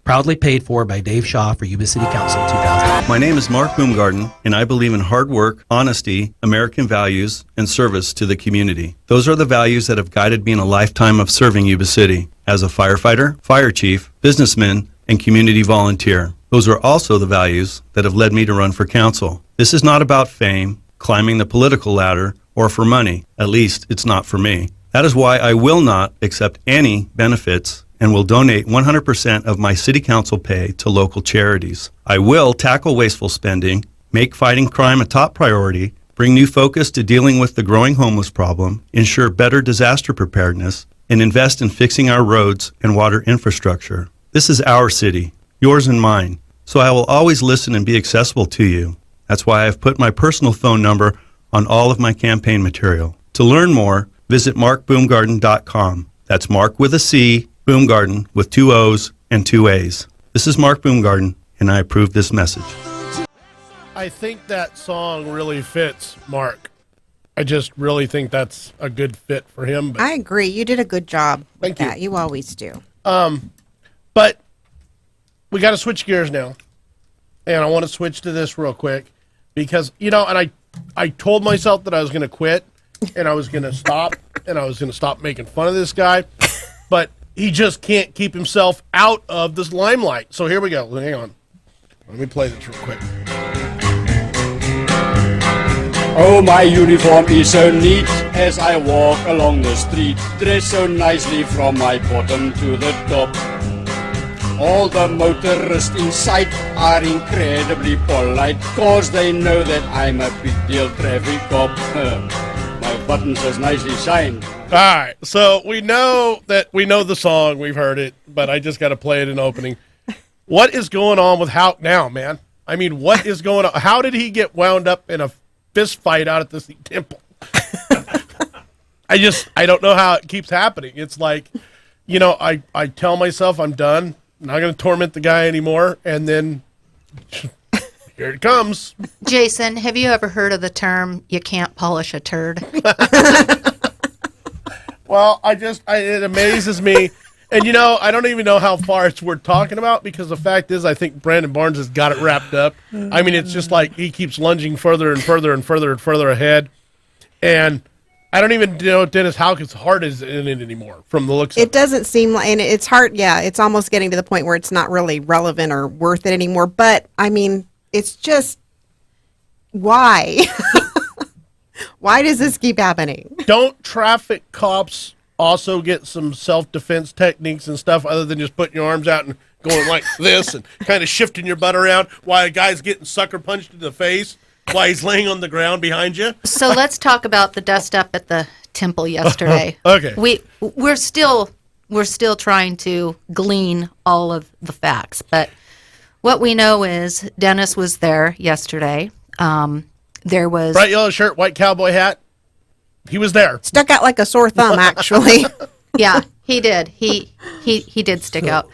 Proudly paid for by Dave Shaw for Yuba City Council 2000. My name is Mark Boomgarden, and I believe in hard work, honesty, American values, and service to the community. Those are the values that have guided me in a lifetime of serving Yuba City as a firefighter, fire chief, businessman, and community volunteer. Those are also the values that have led me to run for council. This is not about fame, climbing the political ladder, or for money. At least, it's not for me. That is why I will not accept any benefits and will donate 100% of my city council pay to local charities. I will tackle wasteful spending, make fighting crime a top priority, bring new focus to dealing with the growing homeless problem, ensure better disaster preparedness, and invest in fixing our roads and water infrastructure. This is our city, yours and mine, so I will always listen and be accessible to you. That's why I've put my personal phone number on all of my campaign material. To learn more, visit markboomgarden.com. That's Mark with a C, Boomgarden with 2 O's and 2 A's. This is Mark Boomgarden, and I approve this message. I think that song really fits Mark. I just really think that's a good fit for him. But I agree. You did a good job with Thank you. that. You always do. But we got to switch gears now. And I want to switch to this real quick because, and I told myself that I was going to quit and I was going to stop and I was going to stop making fun of this guy. But he just can't keep himself out of this limelight. So here we go. Hang on. Let me play this real quick. Oh, my uniform is so neat as I walk along the street, dressed so nicely from my bottom to the top. All the motorists in sight are incredibly polite, cause they know that I'm a big deal traffic cop. My buttons is nicely shined. All right, so we know the song, we've heard it, but I just got to play it in opening. What is going on with Houck now, man? I mean, what is going on? How did he get wound up in a fist fight out at the temple? I don't know how it keeps happening. It's like, I tell myself I'm done, I'm not going to torment the guy anymore, and then here it comes. Jason, have you ever heard of the term, you can't polish a turd? Well, it amazes me. And, I don't even know how far it's worth talking about because the fact is I think Brandon Barnes has got it wrapped up. I mean, it's just like he keeps lunging further and further and further and further ahead. And I don't even know Dennis Houck's heart is in it anymore from the looks of it. It doesn't seem like, and it's hard, yeah, it's almost getting to the point where it's not really relevant or worth it anymore. But, I mean, it's just, why? Why does this keep happening? Don't traffic cops also get some self-defense techniques and stuff other than just putting your arms out and going like this and kind of shifting your butt around while a guy's getting sucker punched in the face while he's laying on the ground behind you? So let's talk about the dust up at the temple yesterday. Okay. We're still trying to glean all of the facts, but what we know is Dennis was there yesterday. There was bright yellow shirt, white cowboy hat. He was there. Stuck out like a sore thumb, actually. Yeah, he did. He did stick out.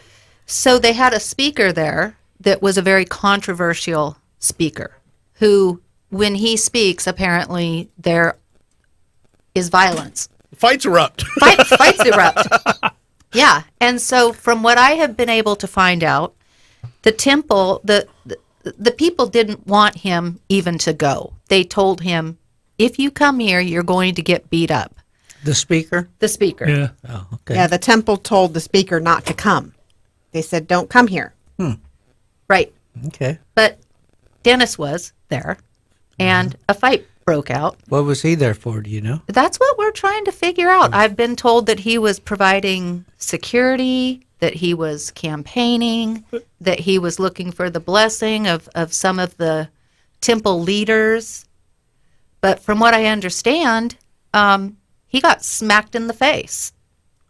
So they had a speaker there that was a very controversial speaker who, when he speaks, apparently there is violence. Fights erupt. Fights erupt. Yeah, and so from what I have been able to find out, the temple, the people didn't want him even to go. They told him, if you come here, you're going to get beat up. The speaker? The speaker. Yeah. Oh, okay. Yeah, the temple told the speaker not to come. They said, don't come here. Right. Okay. But Dennis was there, and a fight broke out. What was he there for, do you know? That's what we're trying to figure out. I've been told that he was providing security, that he was campaigning, that he was looking for the blessing of some of the temple leaders. But from what I understand, he got smacked in the face.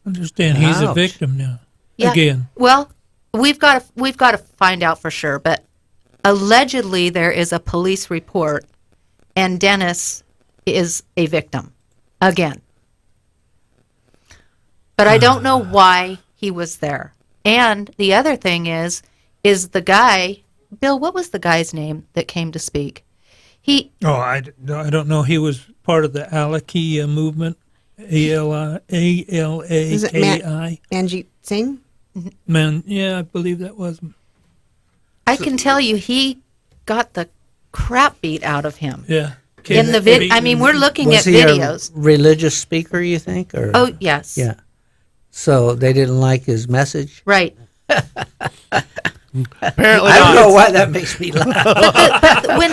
Understand he's a Ouch. victim now. Yeah. Again. Well, we've got to find out for sure. But allegedly, there is a police report, and Dennis is a victim again. But I don't know why he was there. And the other thing is the guy, Bill, what was the guy's name that came to speak? I don't know. He was part of the Alaki movement, Alaki. Is it Manjeet Singh? Man, yeah, I believe that was. I can tell you he got the crap beat out of him. Yeah. In the I mean, we're looking Was at he videos. a religious speaker, you think? Or? Oh, yes. Yeah. So they didn't like his message? Right. Apparently I don't not. know why that makes me laugh. But when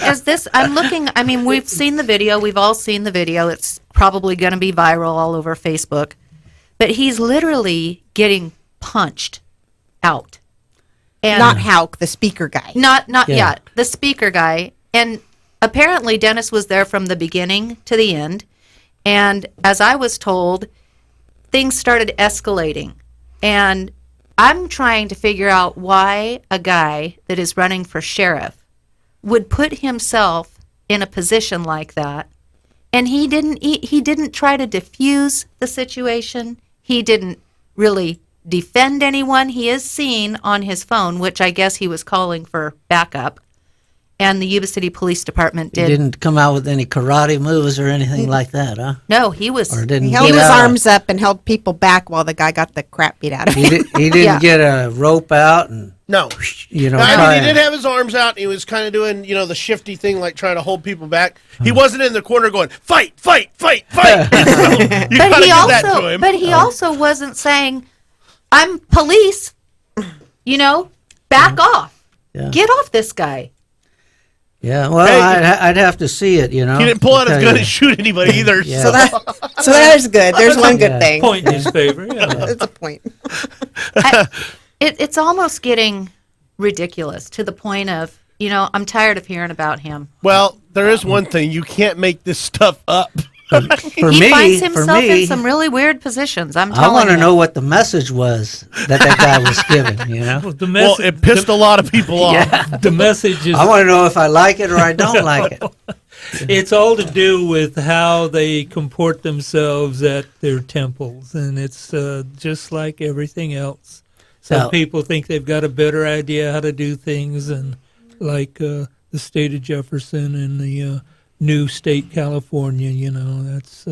as this, I'm looking, I mean, we've seen the video. We've all seen the video. It's probably going to be viral all over Facebook. But he's literally getting punched out. And Not Hauk, the speaker guy. Not Yeah. yet. The speaker guy. And apparently Dennis was there from the beginning to the end. And as I was told, things started escalating. And I'm trying to figure out why a guy that is running for sheriff would put himself in a position like that. And he didn't try to diffuse the situation. He didn't really defend anyone. He is seen on his phone, which I guess he was calling for backup. And the Yuba City Police Department He did. didn't come out with any karate moves or anything like that, huh? No, he was. Or didn't He held get his out- arms up and held people back while the guy got the crap beat out of He, him. he didn't Yeah. get a rope out and, No. you know, I try mean, he and- did have his arms out. And he was kind of doing, the shifty thing, like trying to hold people back. He wasn't in the corner going, fight, fight, fight, fight. So you But gotta he give that to also, him. but he also wasn't saying, "I'm police." Back off. Yeah. Get off this guy. Yeah, well, Hey, I'd have to see it, you know. He didn't pull out his to gun tell and you. shoot anybody either. Yeah. So there's good. There's one good Yeah. thing. Point in his favor. Yeah. It's a point. It's almost getting ridiculous to the point of, I'm tired of hearing about him. Well, there is one thing. You can't make this stuff up. For He me, finds for himself me, in some really weird positions. I'm I telling want to you. know what the message was that guy was giving, you know. Well, the Well, message, it pissed a lot of people off. the message is I want to know if I like it or I don't like it. it's all to do with how they comport themselves at their temples, and it's just like everything else. Some Now- people think they've got a better idea how to do things, and like the state of Jefferson and the new state California, that's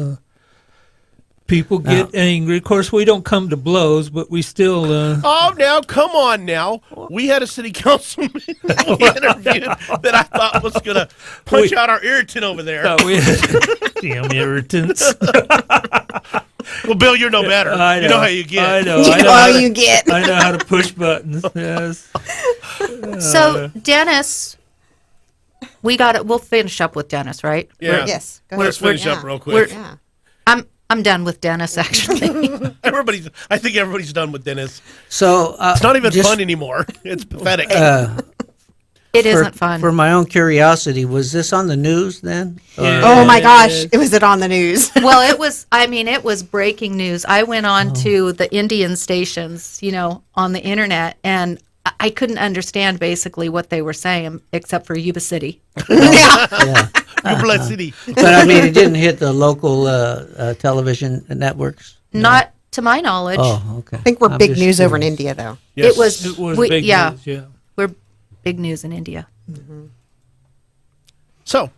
people get angry. Of course, we don't come to blows, but we still. Oh, now, come on now. We had a city councilman that we interviewed that I thought was going to punch out our irritant over there. we damn irritants. Well, Bill, you're no better. I know. You know how you get. I know. You I know know how how you get. I know how to push buttons. Yes. So, Dennis, we'll finish up with Dennis, right? Yeah. Yes. Go Let's ahead. finish up real We're- quick. Yeah. I'm done with Dennis, actually. I think everybody's done with Dennis. So It's not even just, fun anymore. It's pathetic. It isn't fun. For my own curiosity, was this on the news then? Yeah. Oh my gosh, it was on the news. Well, it was breaking news. I went on to the Indian stations, on the internet, and I couldn't understand basically what they were saying, except for Yuba City. Yeah. Yeah. Yuba City. But I mean, it didn't hit the local television networks. Not to my knowledge. Oh, okay. I think we're I'm big just news over in curious. India, though. Yes. It was, It was we- big yeah, news, yeah. we're big news in India. So,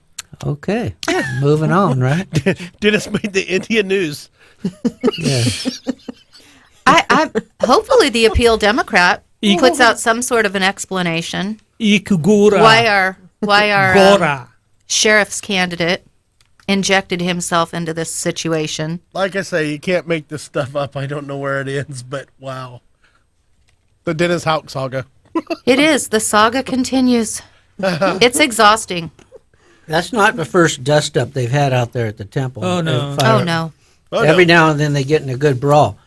Okay, moving on, right? Dennis made the India news. Yeah. I hopefully the Appeal Democrat puts out some sort of an explanation. Ikugura. Why our Gora. sheriff's candidate injected himself into this situation. Like I say, you can't make this stuff up. I don't know where it ends, but wow. The Dennis Houck saga. It is. The saga continues. It's exhausting. That's not the first dust up they've had out there at the temple. Oh, no. Oh, no. Every now and then they get in a good brawl.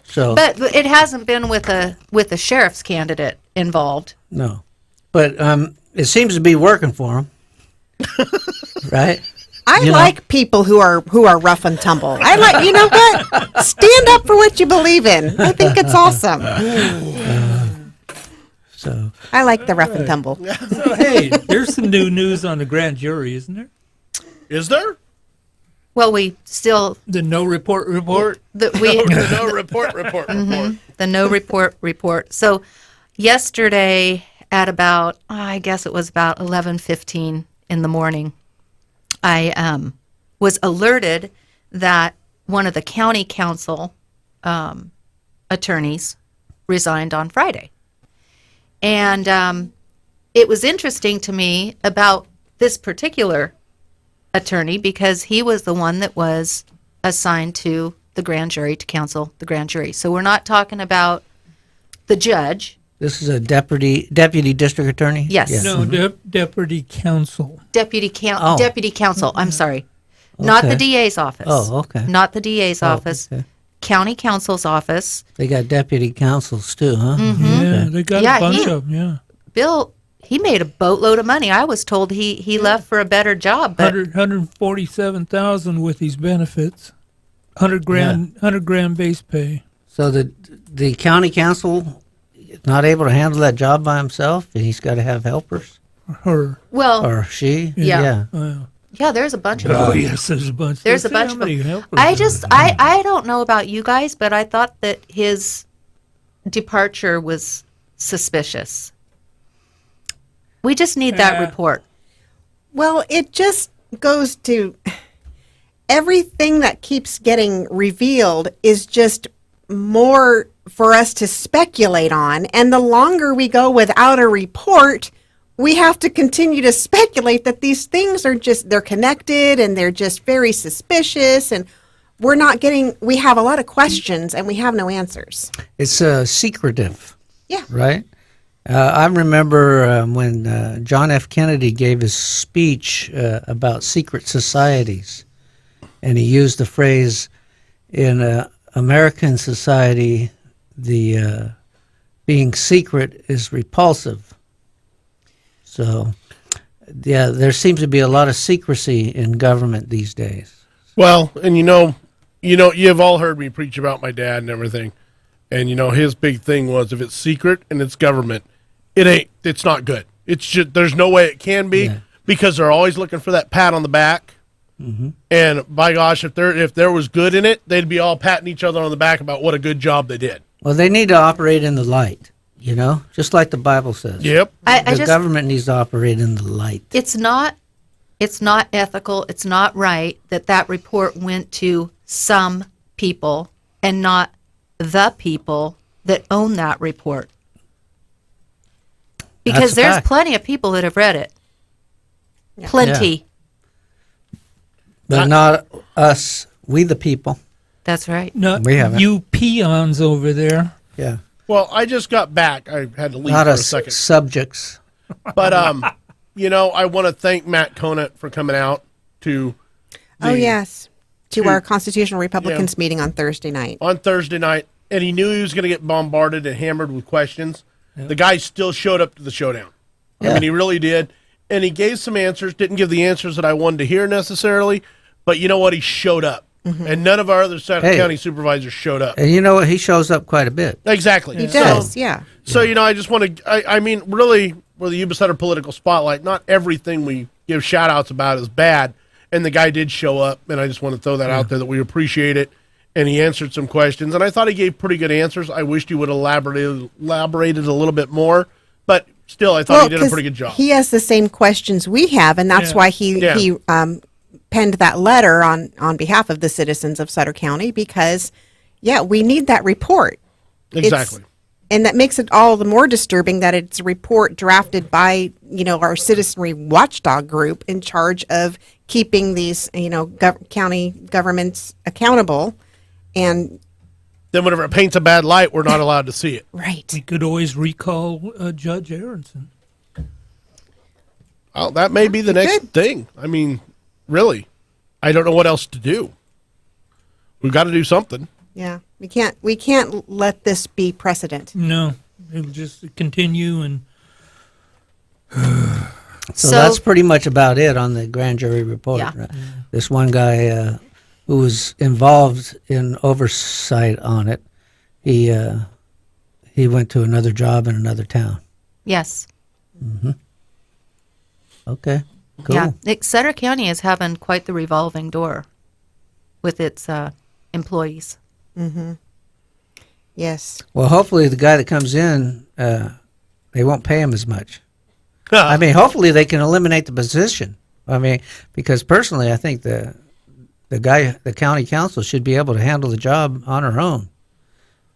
So But it hasn't been with a sheriff's candidate involved. no, but it seems to be working for them, right? I You know? like people who are rough and tumble. I like, you know what? Stand up for what you believe in. I think it's awesome. So I like the rough and tumble. So, hey, there's some new news on the grand jury, isn't there? Is there? Well, we still The no report report. the No report. the no report. So yesterday at about I guess it was about 11:15 in the morning, I was alerted that one of the county council attorneys resigned on Friday. And it was interesting to me about this particular attorney because he was the one that was assigned to the grand jury to counsel the grand jury. So we're not talking about the judge. this is a deputy district attorney. Yes. Yeah. No, deputy counsel. Deputy counsel. I'm sorry. Not the Okay. DA's office. Oh, okay. Not the DA's Oh, office. okay. County counsel's office. They got deputy counsels too, huh? Yeah, they got Yeah, a bunch he- of them. Yeah, Bill, he made a boatload of money. I was told he left for a better job, but 147,000 with these benefits. 100 grand base pay. So the county council is not able to handle that job by himself, and he's got to have helpers, Her. well, or she. Yeah. Yeah. yeah, there's a bunch of Oh them. yes, there's a bunch. There's a Let's see bunch how of many them. helpers I there just, are. I don't know about you guys, but I thought that his departure was suspicious. We just need that report. Well, it just goes to everything that keeps getting revealed is just more for us to speculate on. And the longer we go without a report, we have to continue to speculate that these things are just, they're connected and they're just very suspicious. And we have a lot of questions and we have no answers. It's secretive. Yeah. Right? I remember when John F. Kennedy gave his speech about secret societies, and he used the phrase, in American society, the being secret is repulsive. So, yeah, there seems to be a lot of secrecy in government these days. Well, and you've all heard me preach about my dad and everything. And his big thing was if it's secret and it's government, it's not good. It's just, there's no way it can be because they're always looking for that pat on the back. Mm-hmm. And by gosh, if there was good in it, they'd be all patting each other on the back about what a good job they did. Well, they need to operate in the light, just like the Bible says. Yep. The government needs to operate in the light. It's not ethical. It's not right that report went to some people and not the people that own that report. Because That's a there's fact. plenty of people that have read it. Plenty. But not us, we the people. That's right. Not We haven't. you peons over there. Yeah. Well, I just got back. I had to leave Not for a us second. subjects. But I want to thank Matt Conant for coming out to Oh, yes. To our Constitutional Republicans meeting on Thursday night. on Thursday night, and he knew he was going to get bombarded and hammered with questions. The guy still showed up to the showdown. I Yeah. mean, he really did. And he gave some answers, didn't give the answers that I wanted to hear necessarily, but you know what? He showed up. And none of our other county supervisors showed up. And you know what? He shows up quite a bit. Exactly. He does, yeah. So, I just want to, I mean, really, for the Yuba Sutter political spotlight, not everything we give shout outs about is bad. And the guy did show up, and I just want to throw that out there that we appreciate it. And he answered some questions, and I thought he gave pretty good answers. I wished he would have elaborated a little bit more, but still, I thought he did a 'cause pretty good job. He has the same questions we have, and that's why he penned that letter on behalf of the citizens of Sutter County because, we need that report. Exactly. And that makes it all the more disturbing that it's a report drafted by, our citizenry watchdog group in charge of keeping these, county governments accountable. And Then whenever it paints a bad light, we're not allowed to see it. right. We could always recall Judge Aronson. Well, that may be the next thing. I mean, really, I don't know what else to do. We've got to do something. Yeah. We can't let this be precedent. No, it'll just continue and So that's pretty much about it on the grand jury report. Yeah. Right? This one guy who was involved in oversight on it, he went to another job in another town. Yes. Okay, cool. Yeah. Sutter County is having quite the revolving door with its employees. Yes. Well, hopefully the guy that comes in, they won't pay him as much. I mean, hopefully they can eliminate the position. I mean, because personally, I think the county council should be able to handle the job on her own.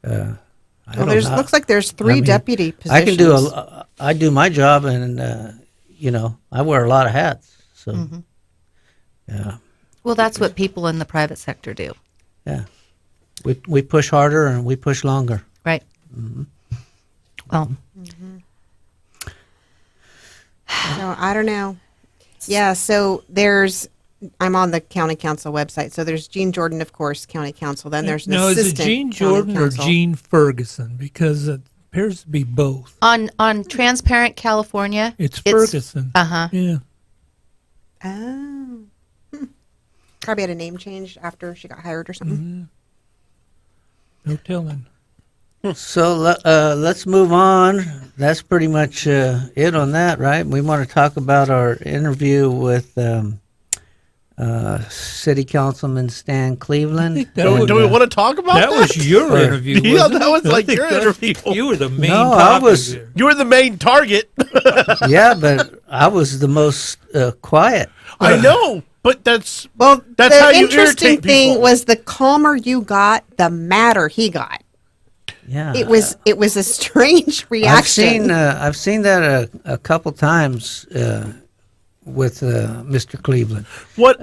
Looks like there's three deputy positions. I do my job, and I wear a lot of hats. So, yeah, Well, that's what people in the private sector do. yeah, we push harder and we push longer. Right. Well, So I don't know. Yeah, so I'm on the county council website. So there's Gene Jordan, of course, county council. Then there's an no, is it assistant Gene county Jordan or council. Gene Ferguson? Because it appears to be both. on Transparent California, It's Ferguson. Uh-huh. Yeah. Oh. Probably had a name change after she got hired or something. No telling. So let's move on. That's pretty much it on that, right? We want to talk about our interview with City Councilman Stan Cleveland. Do we want to talk about that? That was your interview. Yeah, wasn't that was it? I like think your that- interview. You were the main No, I topic was- there. You were the main target. Yeah, but I was the most quiet. I know, but that's Well, That's the how you interesting irritate thing people. was the calmer you got, the madder he got. Yeah, It was a strange reaction. I've seen that a couple times with Mr. Cleveland. what.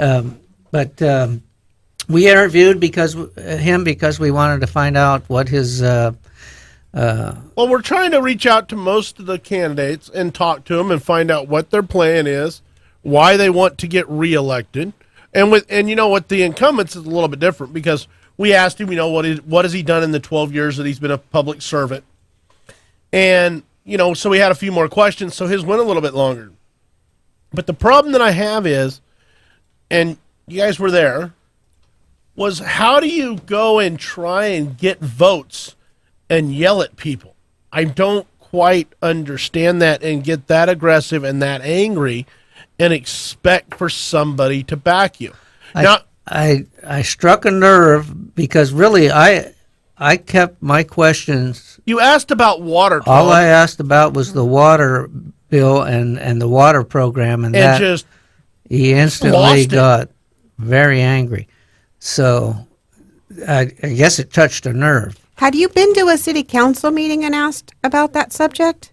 But we interviewed because we wanted to find out what his. Well, we're trying to reach out to most of the candidates and talk to them and find out what their plan is, why they want to get reelected, and with the incumbents is a little bit different because we asked him, what has he done in the 12 years that he's been a public servant, and so we had a few more questions, so his went a little bit longer. But the problem that I have is, and you guys were there, was how do you go and try and get votes and yell at people? I don't quite understand that and get that aggressive and that angry and expect for somebody to back you. Now, I struck a nerve because really I kept my questions. you asked about water, Tom, All I asked about was the water bill and the water program, and that just he lost instantly it. got very angry. So I guess it touched a nerve. Had you been to a city council meeting and asked about that subject?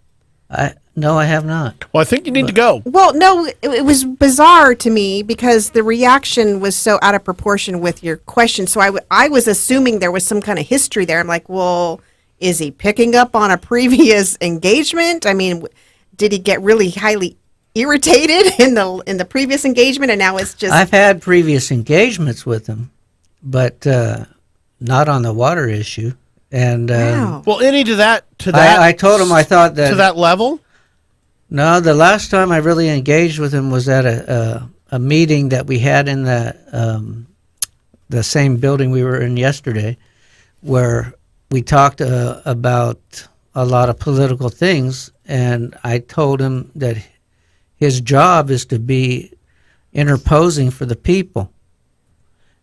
No, I have not. well, I think you need to go. Well, no, it was bizarre to me because the reaction was so out of proportion with your question. So I was assuming there was some kind of history there. I'm like, well, is he picking up on a previous engagement? I mean, did he get really highly irritated in the previous engagement, and now it's just I've had previous engagements with him, but not on the water issue. And wow. Well, any to that I told him I thought that to that level. No, the last time I really engaged with him was at a meeting that we had in the same building we were in yesterday, where we talked about a lot of political things, and I told him that his job is to be interposing for the people,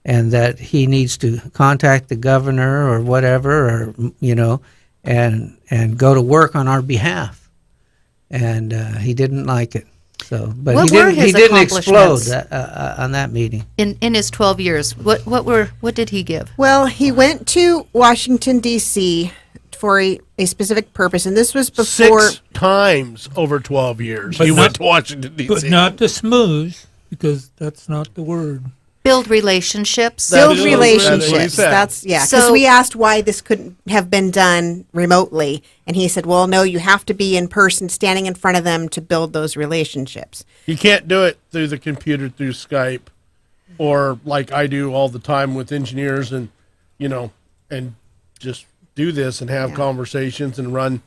and that he needs to contact the governor or whatever, or and go to work on our behalf. And he didn't like it. So, but What he were didn't. his He didn't explode accomplishments? on that meeting. in his 12 years, what did he give? Well, he went to Washington, D.C. for a specific purpose, and this was before. 6 times over 12 years. But He not- went to Washington, D.C. But not to smooth, because that's not the word. Build relationships. That Build is what- that is what he relationships. said. That's because So- we asked why this couldn't have been done remotely, and he said, "Well, no, you have to be in person, standing in front of them to build those relationships." You can't do it through the computer, through Skype, or like I do all the time with engineers and, and just do this and have conversations and run,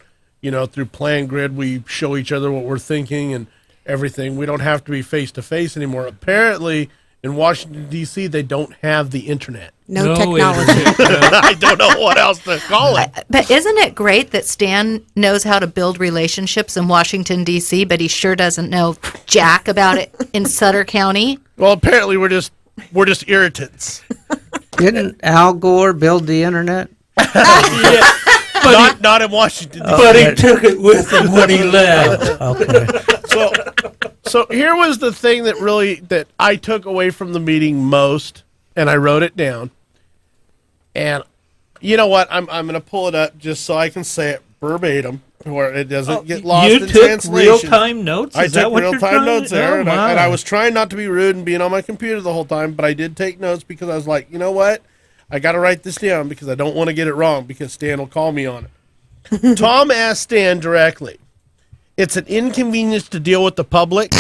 through Plan Grid. We show each other what we're thinking and everything. We don't have to be face to face anymore. Apparently, in Washington, D.C., they don't have the internet. No technology. I don't know what else to call it. But isn't it great that Stan knows how to build relationships in Washington, D.C., but he sure doesn't know jack about it in Sutter County? Well, apparently we're just irritants. Didn't Al Gore build the internet? Not in Washington, D.C. But he took it with him when he left. Okay. So here was the thing that I took away from the meeting most, and I wrote it down. And you know what? I'm going to pull it up just so I can say it verbatim, where it doesn't get lost You in took translation. real-time notes? I Is that took what you're real-time trying notes to- there, oh, and I my. was trying not to be rude and being on my computer the whole time, but I did take notes because I was like, you know what? I got to write this down because I don't want to get it wrong because Stan will call me on it. Tom asked Stan directly, "It's an inconvenience to deal with the public?"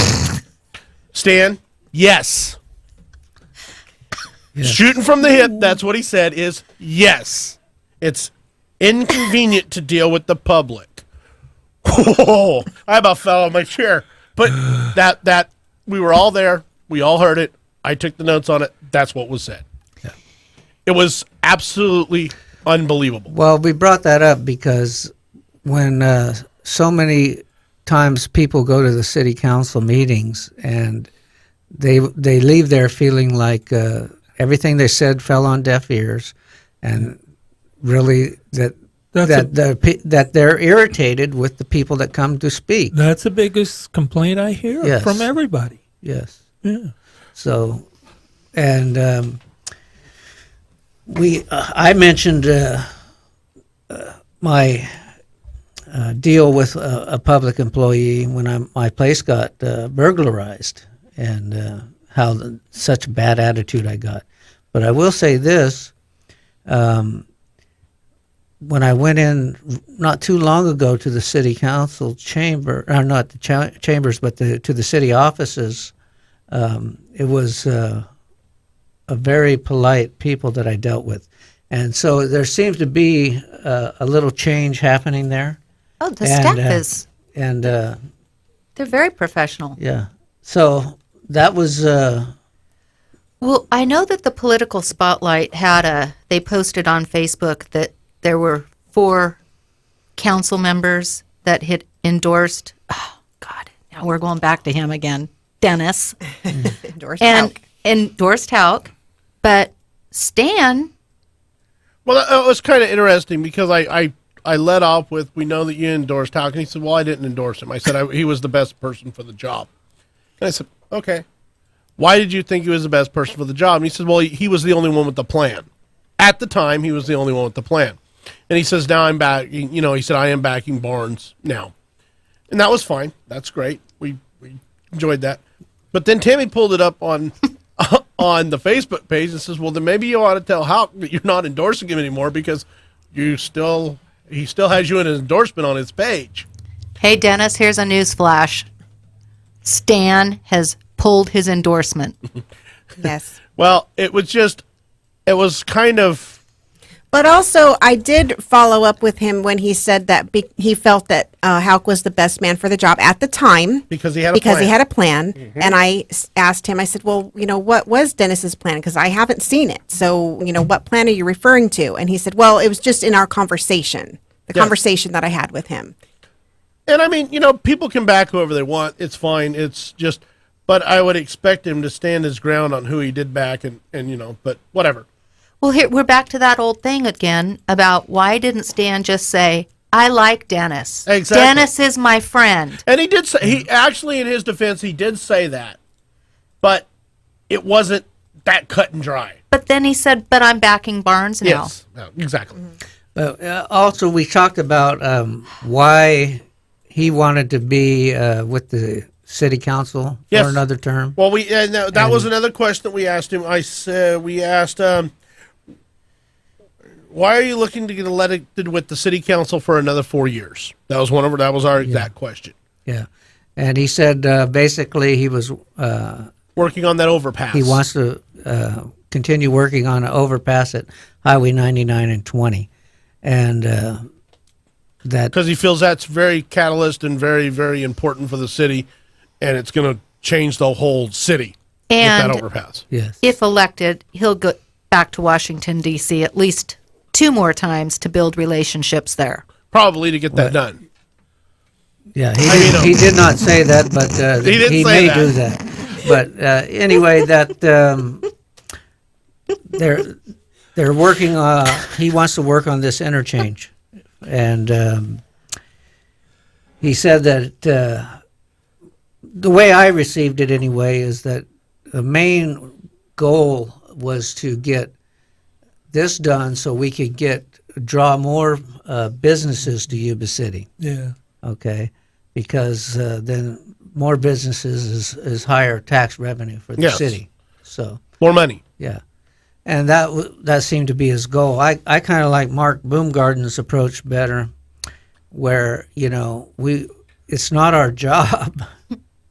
Stan, yes. Shooting from the hip, that's what he said, is yes. It's inconvenient to deal with the public. Oh, I about fell on my chair. But that we were all there. We all heard it. I took the notes on it. That's what was said. It was absolutely unbelievable. Well, we brought that up because when so many times people go to the city council meetings and they leave there feeling like everything they said fell on deaf ears, and really that they're irritated with the people that come to speak. That's the biggest complaint I hear Yes. from everybody. Yes. Yeah. So, and I mentioned my deal with a public employee when my place got burglarized, and how such bad attitude I got. But I will say this: when I went in not too long ago to the city council chamber, or not the chambers, but to the city offices, it was a very polite people that I dealt with. And so there seems to be a little change happening there. Oh, the staff is. And They're very professional. yeah. So that was Well, I know that the Political Spotlight they posted on Facebook that there were 4 council members that had endorsed, oh, God, now we're going back to him again, Dennis, Endorsed and out. endorsed Hauk, but Stan, Well, it was kind of interesting because I led off with, "We know that you endorsed Houck," and he said, "Well, I didn't endorse him. I said he was the best person for the job." And I said, "Okay. Why did you think he was the best person for the job?" And he said, "Well, he was the only one with the plan. At the time, he was the only one with the plan." And he says, "Now I'm back." He said, "I am backing Barnes now." And that was fine. That's great. We enjoyed that. But then Tammy pulled it up on on the Facebook page and says, "Well, then maybe you ought to tell Houck that you're not endorsing him anymore because he still has you in his endorsement on his page." hey, Dennis, here's a news flash. Stan has pulled his endorsement. Yes. Well, it was kind of, But also, I did follow up with him when he said that he felt that Houck was the best man for the job at the time because he had a because plan. he had a plan. And I asked him, I said, "Well, what was Dennis's plan? Because I haven't seen it. So, what plan are you referring to?" And he said, "Well, it was just in our conversation, the Yes. conversation that I had with him." And I mean, people can back whoever they want. It's fine. It's just, but I would expect him to stand his ground on who he did back and but whatever. Well, here we're back to that old thing again about why didn't Stan just say, "I like Dennis. Exactly. Dennis is my friend." And he did say, he actually, in his defense, he did say that, but it wasn't that cut and dry. But then he said, "But I'm backing Barnes now." Yes, no, exactly. But also, we talked about why he wanted to be with the city council Yes. for another term. Well, that was another question that we asked him. We asked, why are you looking to get elected with the city council for another 4 years? That was our exact question. Yeah, and he said basically he was Working on that overpass. he wants to continue working on an overpass at Highway 99 and 20, and that because he feels that's very catalyst and very, very important for the city, and it's going to change the whole city with And that overpass. yes, if elected, he'll go back to Washington, D.C. at least 2 more times to build relationships there. Probably to get that done. yeah. mean, He did not say that, but He didn't say may that. do that. But anyway, that they're working. He wants to work on this interchange, and he said that the way I received it anyway is that the main goal was to get this done so we could draw more businesses to Yuba City. Yeah. Okay, because then more businesses is higher tax revenue for the Yes. city. So More money. yeah, and that seemed to be his goal. I kind of like Mark Boomgarden's approach better, where it's not our job,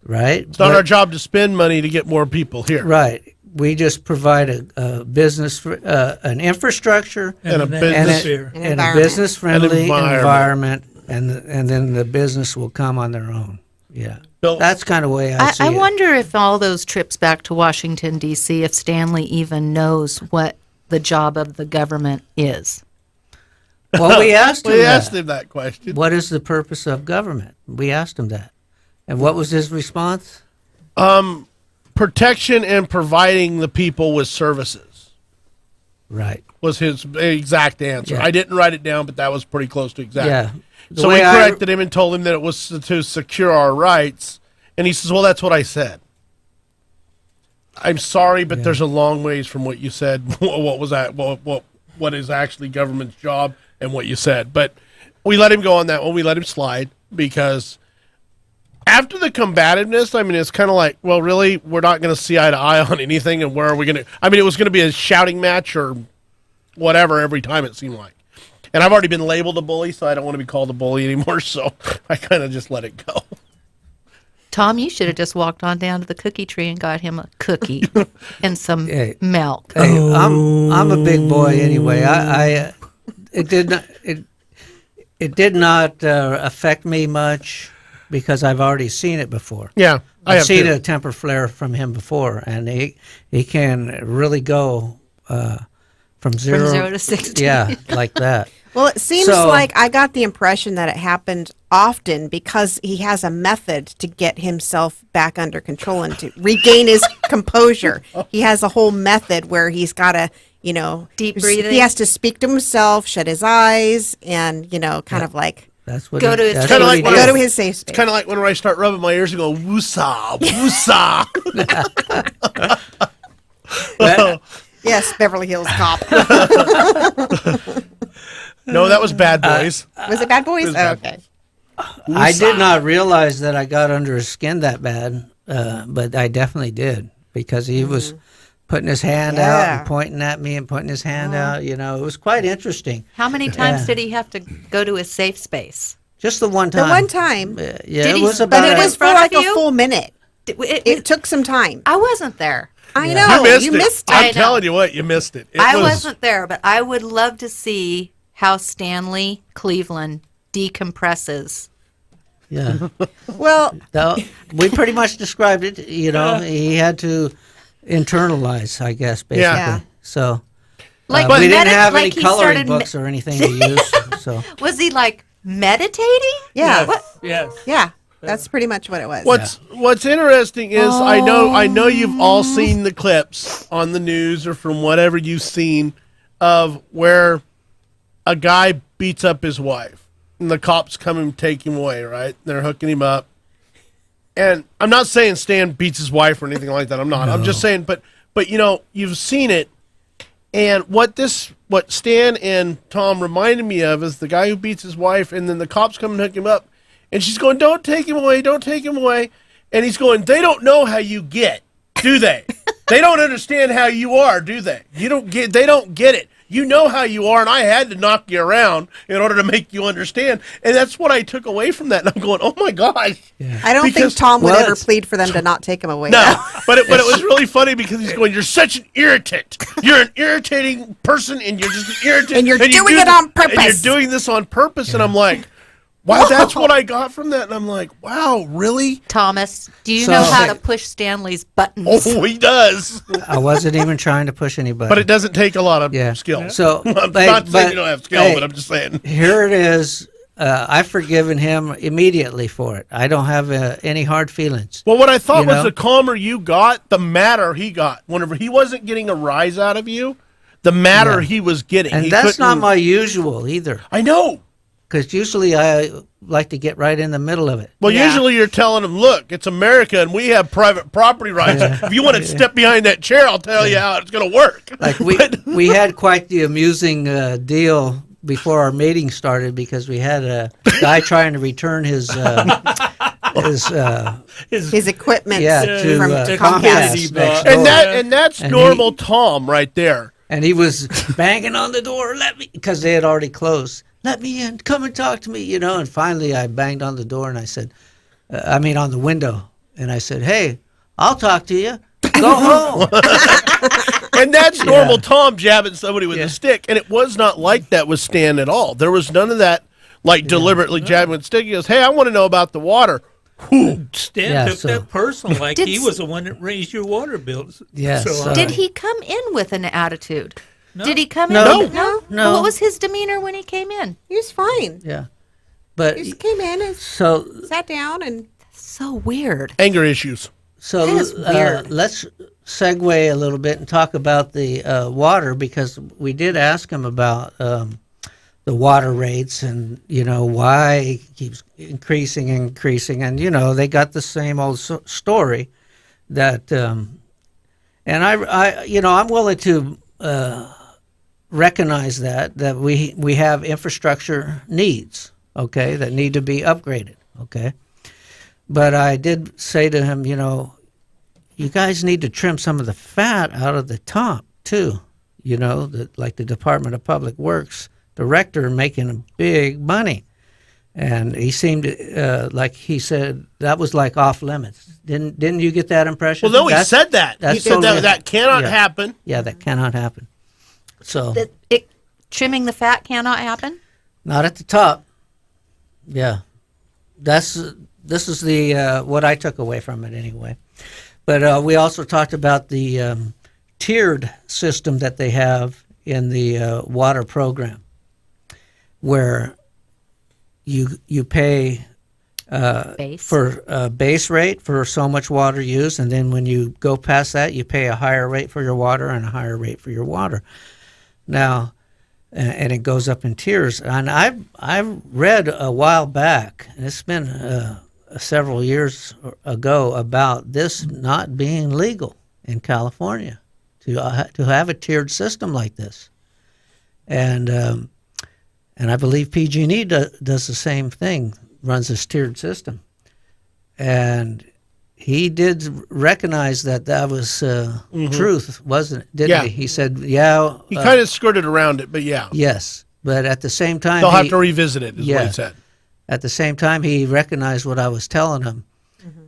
right? It's not our job to spend money to get more people here. Right. We just provide a business, an infrastructure, And a an business- atmosphere. and a environment. business-friendly An environment, and then the business will come on their own. Yeah, Bill- that's kind of the way I see I it. wonder if all those trips back to Washington, D.C., if Stanley even knows what the job of the government is. Well, we asked him. We that. asked him that question. What is the purpose of government? We asked him that, and what was his response? Protection and providing the people with services Right. was his exact answer. Yeah. I didn't write it down, but that was pretty close to exact. Yeah. The So we way I- corrected him and told him that it was to secure our rights, and he says, "Well, that's what I said." I'm sorry, but there's a long ways from what you said. What was that? What is actually government's job and what you said? But we let him go on that one. We let him slide because after the combativeness, I mean, it's kind of like, well, really, we're not going to see eye to eye on anything, and where are we going to? I mean, it was going to be a shouting match or whatever every time it seemed like. And I've already been labeled a bully, so I don't want to be called a bully anymore. So I kind of just let it go. Tom, you should have just walked on down to the cookie tree and got him a cookie and some Hey. milk. Hey, I'm a big boy anyway. It did not affect me much because I've already seen it before. Yeah, I I've have seen too. a temper flare from him before, and he can really go from zero, 0 to 60. Yeah, like that. Well, it seems So- like I got the impression that it happened often because he has a method to get himself back under control and to regain his composure. He has a whole method where he's got to, Deep breathing. He has to speak to himself, shut his eyes, and, kind of like That's what. Go to his that's Kinda what like he when go did. to his safe space. It's kind of like whenever I start rubbing my ears and go, woosah, woosah. Yes, Beverly Hills Cop. No, that was Bad Boys. Was it Bad Boys? was Bad Okay. I did not realize that I got under his skin that bad, but I definitely did because he was putting his hand out Yeah. and pointing at me and putting his hand out. It was quite interesting. How many times Yeah. did he have to go to his safe space? Just the one The time. one time, Yeah, Did it he- was but but about. it in was for front of like a you? full minute. It took some time. I wasn't there. I know. You missed it. I I'm know. telling you what, you missed it. I wasn't there, but I would love to see how Stanley Cleveland decompresses. Yeah. Well, We pretty much described it. He had to internalize, I guess, basically. Yeah. Yeah. So. Like we didn't have like any he coloring started books or anything to use. So. Was he like meditating? yeah. What? Yes. Yeah. That's pretty much what it was. What's interesting is I know you've all seen the clips on the news or from whatever you've seen of where a guy beats up his wife and the cops come and take him away, right? They're hooking him up. And I'm not saying Stan beats his wife or anything like that. I'm not. I'm just saying but you've seen it And what Stan and Tom reminded me of is the guy who beats his wife, and then the cops come and hook him up, and she's going, "Don't take him away, don't take him away," and he's going, "They don't know how you get, do they? They don't understand how you are, do they? They don't get it. You know how you are, and I had to knock you around in order to make you understand." And that's what I took away from that. And I'm going, "Oh my gosh!" I don't think Tom would ever plead for them to not take him away. No, though. but it was really funny because he's going, "You're such an irritant. You're an irritating person, and you're just an irritant. And you're doing you it on purpose. And you're doing this on purpose." And I'm like, wow, that's what I got from that. And I'm like, wow, really? Thomas, do you So- know how to push Stanley's buttons? Oh, he does. I wasn't even trying to push anybody. But it doesn't take a lot of Yeah. skill. So, I'm but- not saying but- you don't have skill, hey, but I'm just saying. Here it is. I've forgiven him immediately for it. I don't have any hard feelings. Well, what I thought You was know? the calmer you got, the madder he got. Whenever he wasn't getting a rise out of you, the madder Yeah. he was getting. And He that's not couldn't- my usual either. I know. Because usually I like to get right in the middle of it. Well, Yeah. usually you're telling them, "Look, it's America, and we have private property rights. If you want to step behind that chair, I'll tell you how it's going to work." Like we had quite the amusing deal before our meeting started because we had a guy trying to return his His equipment to from Comcast Comcast. next door. and that's And normal Tom right there. And he was banging on the door, "Let me," because they had already closed. "Let me in, come and talk to me," you know. And finally I banged on the door and I said, on the window. And I said, "Hey, I'll talk to you. Go home." And that's normal Tom jabbing somebody with a stick. And it was not like that with Stan at all. There was none of that, like deliberately jabbing with a stick. He goes, "Hey, I want to know about the water." Stan Yeah, took so- that personal, like Did he s- was the one that raised your water bills. Yes, So, Did he come in with an attitude? No. Did he come No. in? No. No. What was his demeanor when he came in? He was fine. Yeah. But He just came in and so sat down and So weird. Anger issues. So That is weird. let's segue a little bit and talk about the water, because we did ask him about the water rates and, you know, why it keeps increasing, and, you know, they got the same old story that, and I, you know, I'm willing to recognize that we have infrastructure needs, okay, that need to be upgraded, okay. But I did say to him, you know, you guys need to trim some of the fat out of the top too. You know, like the Department of Public Works director making big money, and he seemed like he said that was like off limits. Didn't you get that impression? Well, no, he said that. He that's said totally- that cannot yeah. happen. Yeah, that cannot happen. So Trimming the fat cannot happen? not at the top. Yeah, this is the what I took away from it anyway. But we also talked about the tiered system that they have in the water program, where you pay Base. for base rate for so much water used, and then when you go past that, you pay a higher rate for your water and a higher rate for your water. Now, and it goes up in tiers. And I read a while back, and it's been several years ago, about this not being legal in California to have a tiered system like this, and I believe PG&E does the same thing, runs this tiered system, and he did recognize that was truth, wasn't it? Didn't Yeah. he? He said, "Yeah." He kind of skirted around it, but yeah. Yes, but at the same time, They'll have to revisit it, is what yeah. he said. At the same time, he recognized what I was telling him,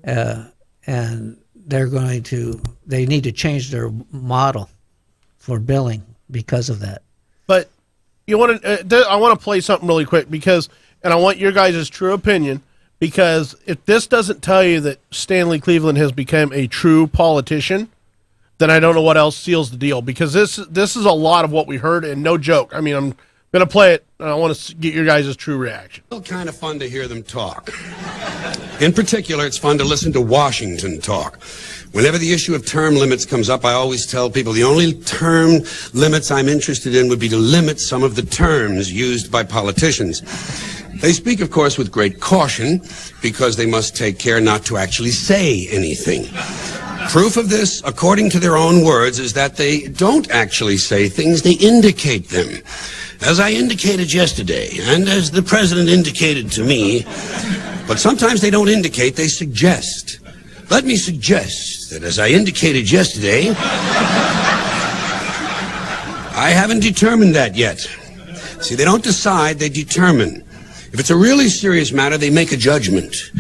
and they need to change their model for billing because of that. But you want to? I want to play something really quick and I want your guys' true opinion, because if this doesn't tell you that Stanley Cleveland has become a true politician, then I don't know what else seals the deal. Because this is a lot of what we heard, and no joke. I mean, I'm gonna play it, and I want to get your guys' true reaction. It's kind of fun to hear them talk. In particular, it's fun to listen to Washington talk. Whenever the issue of term limits comes up, I always tell people the only term limits I'm interested in would be to limit some of the terms used by politicians. They speak, of course, with great caution, because they must take care not to actually say anything. Proof of this, according to their own words, is that they don't actually say things, they indicate them. As I indicated yesterday, and as the president indicated to me, but sometimes they don't indicate, they suggest. Let me suggest that as I indicated yesterday, I haven't determined that yet. See, they don't decide, they determine. If it's a really serious matter, they make a judgment.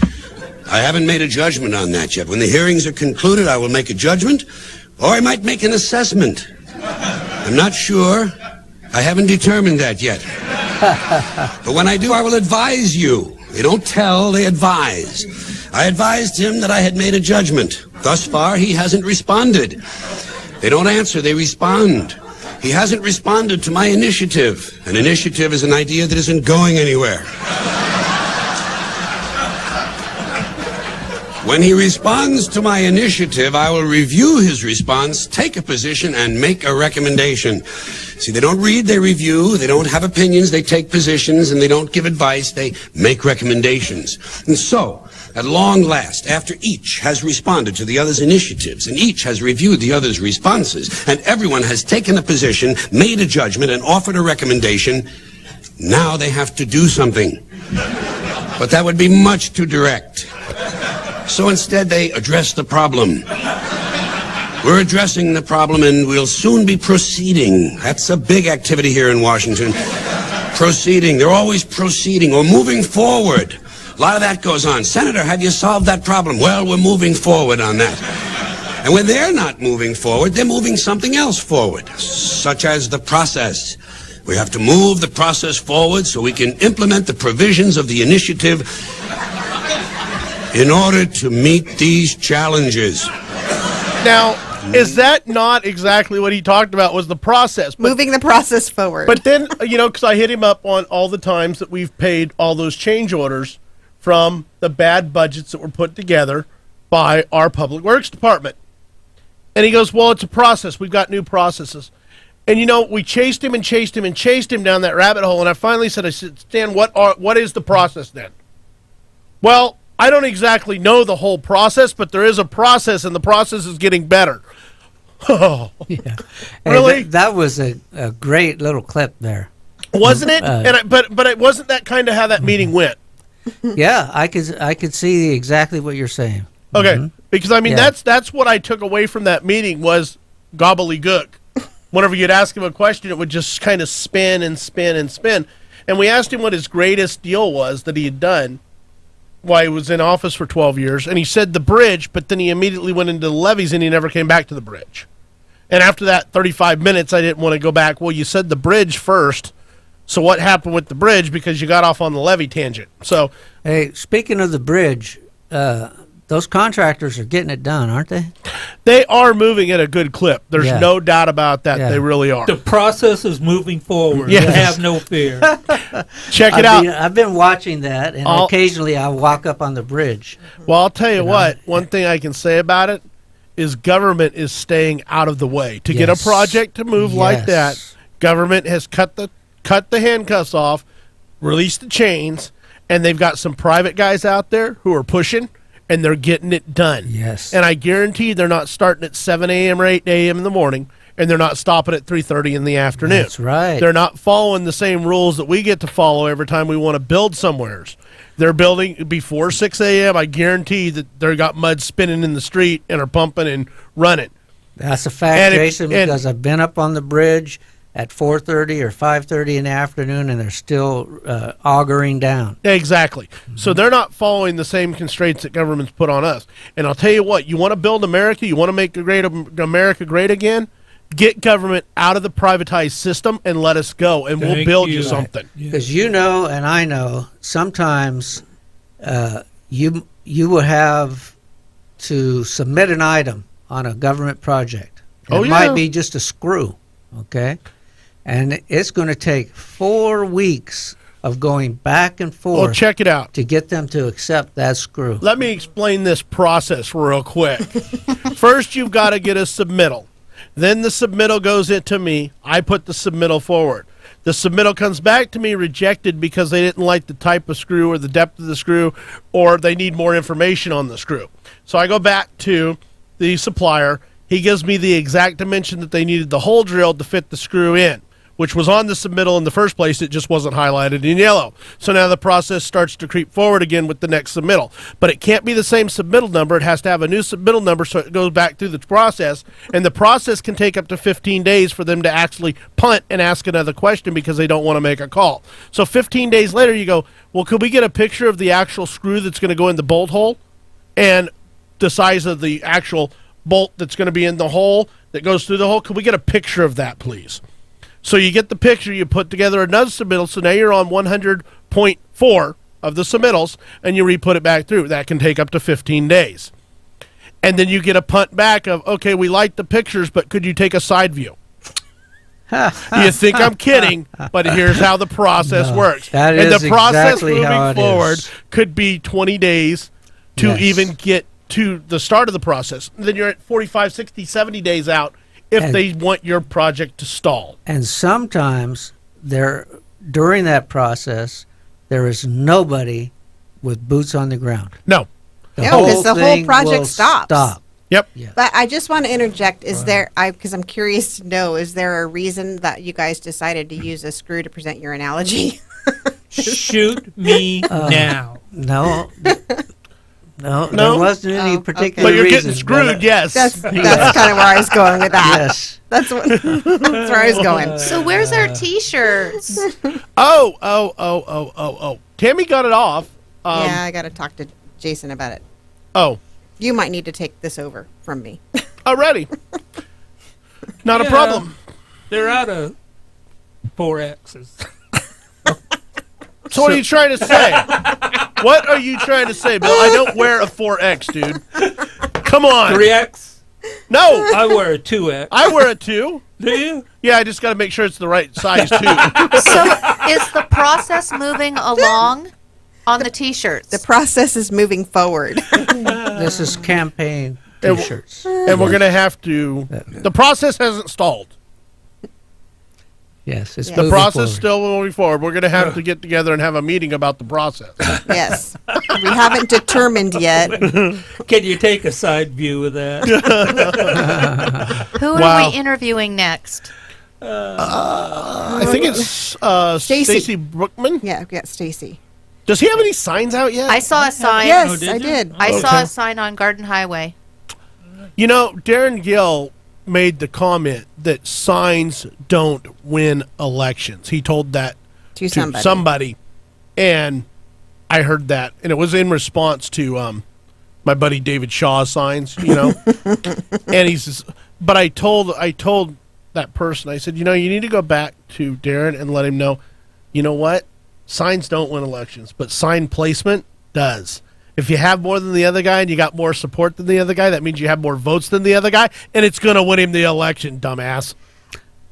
I haven't made a judgment on that yet. When the hearings are concluded, I will make a judgment, or I might make an assessment. I'm not sure. I haven't determined that yet. But when I do, I will advise you. They don't tell, they advise. I advised him that I had made a judgment. Thus far, he hasn't responded. They don't answer, they respond. He hasn't responded to my initiative. An initiative is an idea that isn't going anywhere. When he responds to my initiative, I will review his response, take a position, and make a recommendation. See, they don't read, they review. They don't have opinions, they take positions, and they don't give advice, they make recommendations. And so, at long last, after each has responded to the other's initiatives, and each has reviewed the other's responses, and everyone has taken a position, made a judgment, and offered a recommendation, now they have to do something. But that would be much too direct. So instead, they address the problem. We're addressing the problem, and we'll soon be proceeding. That's a big activity here in Washington. Proceeding. They're always proceeding or moving forward. A lot of that goes on. Senator, have you solved that problem? Well, we're moving forward on that. And when they're not moving forward, they're moving something else forward, such as the process. We have to move the process forward so we can implement the provisions of the initiative in order to meet these challenges. Now, is that not exactly what he talked about was the process? But, Moving the process forward. but then, because I hit him up on all the times that we've paid all those change orders from the bad budgets that were put together by our Public Works Department. And he goes, well, it's a process. We've got new processes. And, we chased him and chased him and chased him down that rabbit hole. And I finally said, Stan, what is the process then? Well, I don't exactly know the whole process, but there is a process, and the process is getting better. Oh, Yeah. Really? Hey, that was a great little clip there. wasn't it? But it wasn't that kind of how that meeting went. Yeah, I could see exactly what you're saying. Okay, because Yeah. that's what I took away from that meeting was gobbledygook. Whenever you'd ask him a question, it would just kind of spin and spin and spin. And we asked him what his greatest deal was that he had done while he was in office for 12 years, and he said the bridge, but then he immediately went into the levees and he never came back to the bridge. And after that 35 minutes, I didn't want to go back. Well, you said the bridge first, so what happened with the bridge? Because you got off on the levee tangent. So, Hey, speaking of the bridge, those contractors are getting it done, aren't they? they are moving at a good clip. There's Yeah. no doubt about that. Yeah. They really are. The process is moving forward. Yes. Have no fear. Check it out. I've been watching that, and occasionally I walk up on the bridge. Well, I'll tell you what, one thing I can say about it is government is staying out of the way. To get a Yes. project to move like that, Yes. government has cut the handcuffs off, released the chains, and they've got some private guys out there who are pushing, and they're getting it done. Yes. And I guarantee they're not starting at 7 a.m. or 8 a.m. in the morning, and they're not stopping at 3:30 in the afternoon. That's right. They're not following the same rules that we get to follow every time we want to build somewheres. They're building before 6 a.m. I guarantee that they've got mud spinning in the street and are pumping and running. That's a fact, And Jason, because I've been up on the bridge at 4:30 or 5:30 in the afternoon, and they're still augering down. Exactly. So they're not following the same constraints that government's put on us. And I'll tell you what, you want to build America, you want to make America great again, get government out of the privatized system and let us go, and we'll Thank build you you. something. Because you know, and I know, sometimes you will have to submit an item on a government project. Oh, It yeah. might be just a screw, okay? And it's going to take 4 weeks of going back and Well, forth check it out. to get them to accept that screw. Let me explain this process real quick. First, you've got to get a submittal. Then the submittal goes into me. I put the submittal forward. The submittal comes back to me rejected because they didn't like the type of screw or the depth of the screw, or they need more information on the screw. So I go back to the supplier. He gives me the exact dimension that they needed the hole drilled to fit the screw in, which was on the submittal in the first place. It just wasn't highlighted in yellow. So now the process starts to creep forward again with the next submittal. But it can't be the same submittal number. It has to have a new submittal number so it goes back through the process. And the process can take up to 15 days for them to actually punt and ask another question because they don't want to make a call. So 15 days later, you go, well, could we get a picture of the actual screw that's going to go in the bolt hole and the size of the actual bolt that's going to be in the hole that goes through the hole? Could we get a picture of that, please? So you get the picture, you put together another submittal, so now you're on 100.4 of the submittals, and you re-put it back through. That can take up to 15 days. And then you get a punt back of, okay, we like the pictures, but could you take a side view? You think I'm kidding, but here's how the process works. That and is the process exactly how moving it forward is. could be 20 days to Yes. even get to the start of the process. And then you're at 45, 60, 70 days out if And- they want your project to stall. And sometimes during that process, there is nobody with boots on the ground. No. The No, 'cause the whole thing project will stops. Stop. Yep. But I just want to interject. Is there, because I'm curious to know, is there a reason that you guys decided to use a screw to present your analogy? Shoot me now. No. No, there wasn't any particular But you're reason. getting screwed, yes. That's kind of where I was going with that. Yes. That's where I was going. So where's our T-shirts? Oh. Tammy got it off. Yeah, I got to talk to Jason about it. Oh, You might need to take this over from me. already. Not a Yeah. problem. They're out of 4X's. So what are you trying to say? What are you trying to say, Bill? I don't wear a 4X, dude. Come on. 3X? No, I wear a 2X. I wear a 2. Do you? Yeah, I just got to make sure it's the right size, too. So is the process moving along on the T-shirts? The process is moving forward. This is campaign And- T-shirts. And we're going to have to... The process hasn't stalled. Yes, it's Yeah. The moving process forward. still moving forward. We're going to have to get together and have a meeting about the process. Yes. We haven't determined yet. Can you take a side view of that? Who are Wow. we interviewing next? I think it's Stacy. Stacy Brookman. Yeah, I've got Stacy. Does he have any signs out yet? I saw a sign. Yes, did I you? did. I saw Okay. a sign on Garden Highway. You know, Darren Gill made the comment that signs don't win elections. He told that To to somebody. and I heard that, and it was in response to my buddy David Shaw's signs, you know. And he says, but I told that person, I said, you know, you need to go back to Darren and let him know, you know what, signs don't win elections, but sign placement does. If you have more than the other guy and you got more support than the other guy, that means you have more votes than the other guy, and it's going to win him the election, dumbass.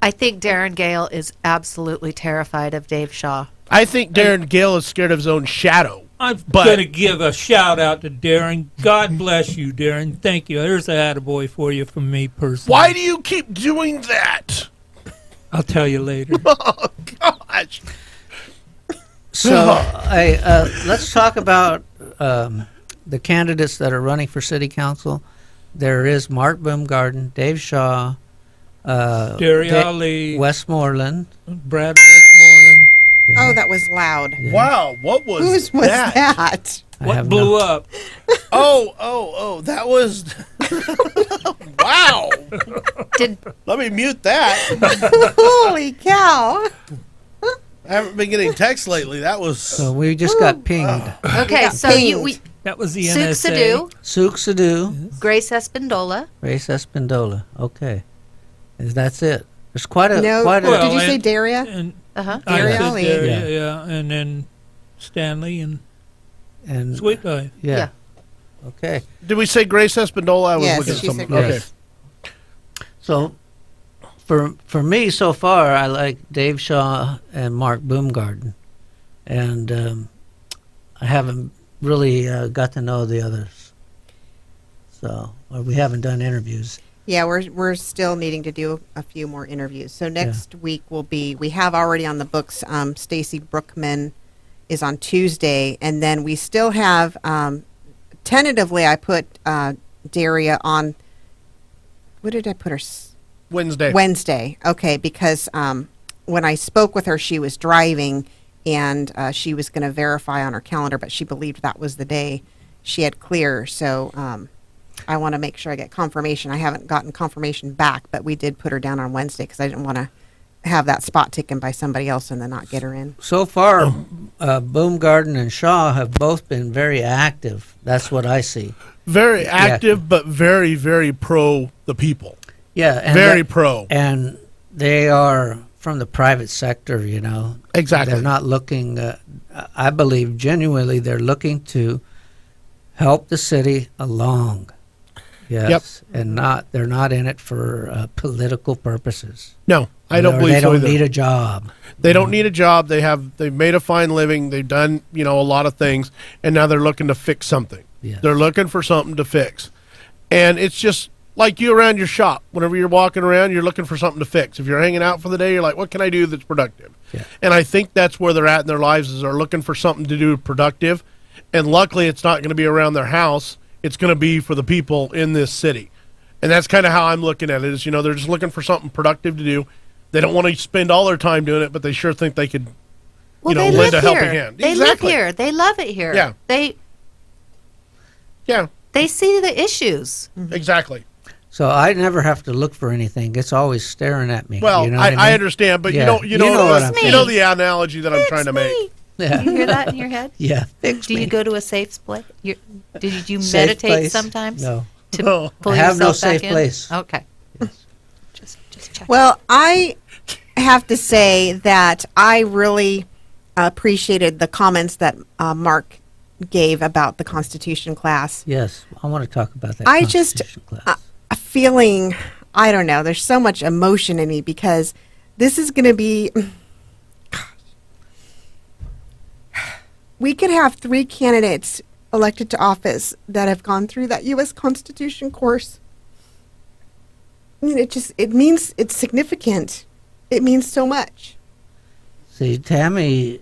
I think Darren Gale is absolutely terrified of Dave Shaw. I think Darren Gale is scared of his own shadow. I'm But- going to give a shout out to Darren. God bless you, Darren. Thank you. There's a attaboy for you from me personally. Why do you keep doing that? I'll tell you later. Oh, gosh. So, let's talk about the candidates that are running for city council. There is Mark Baumgarten, Dave Shaw, Derry Ali, Westmoreland. Brad Westmoreland. Oh, that was loud. Wow, what was Whose was that? that? I What have blew no- up? Oh, that was... Wow. Did Let me mute that. Holy cow. I haven't been getting texts lately. That was... So we just got pinged. okay? got So you, pinged. we, That was the Suk NSA. Sadu, Suk Sadu, Grace Espindola. Race Espindola. Okay. That's it. There's quite a... No, quite a Well, did you say and- Daria? And Uh-huh. I Derry said Ali. Derry, Yeah. yeah, and then Stanley and and Sweet Life. Yeah. Yeah. Okay. Did we say Grace Espindola? I was Yes, looking at she something. said Okay. Grace. So, for me so far, I like Dave Shaw and Mark Baumgarten, and I haven't really got to know the others. So we haven't done interviews. Yeah, we're still needing to do a few more interviews. So next week will be, we have already on the books, Stacy Brookman is on Tuesday, and then we still have, tentatively I put Daria on what did I put her? Wednesday. Wednesday. Okay, because when I spoke with her, she was driving, and she was going to verify on her calendar, but she believed that was the day she had clear. So I want to make sure I get confirmation. I haven't gotten confirmation back, but we did put her down on Wednesday because I didn't want to have that spot taken by somebody else and then not get her in. So far, Boomgarden and Shaw have both been very active. That's what I see. Very active, but very, very pro the people. Yeah. And very pro. And they are from the private sector, you know. Exactly. They're not looking, I believe genuinely, they're looking to help the city along. Yes. Yep. And they're not in it for political purposes. No, I don't believe they so don't either. need a job. They don't need a job. They've made a fine living. They've done, a lot of things, and now they're looking to fix something. Yes. They're looking for something to fix. And it's just like you around your shop. Whenever you're walking around, you're looking for something to fix. If you're hanging out for the day, you're like, what can I do that's productive? Yeah. And I think that's where they're at in their lives, is they're looking for something to do productive. And luckily, it's not going to be around their house. It's going to be for the people in this city. And that's kind of how I'm looking at it, is, they're just looking for something productive to do. They don't want to spend all their time doing it, but they sure think they could, Well, they lend live a helping here. hand. They Exactly. live here. They love it here. Yeah. They see the issues. Exactly. So I never have to look for anything. It's always staring at me. Well, you know what I understand, but Yeah. you know what I'm saying. the analogy that I'm trying to make. Yeah. Do you hear that in your head? Yeah. Do you go to a safe place? Did you Safe meditate place? sometimes? No. To No. pull I have no yourself back safe in? place. Okay. Just check. Well, I have to say that I really appreciated the comments that Mark gave about the Constitution class. Yes, I want to talk about that. I just Constitution class. feeling, I don't know, there's so much emotion in me because this is going to be, we could have 3 candidates elected to office that have gone through that U.S. Constitution course. I mean, it means, it's significant. It means so much. See, Tammy,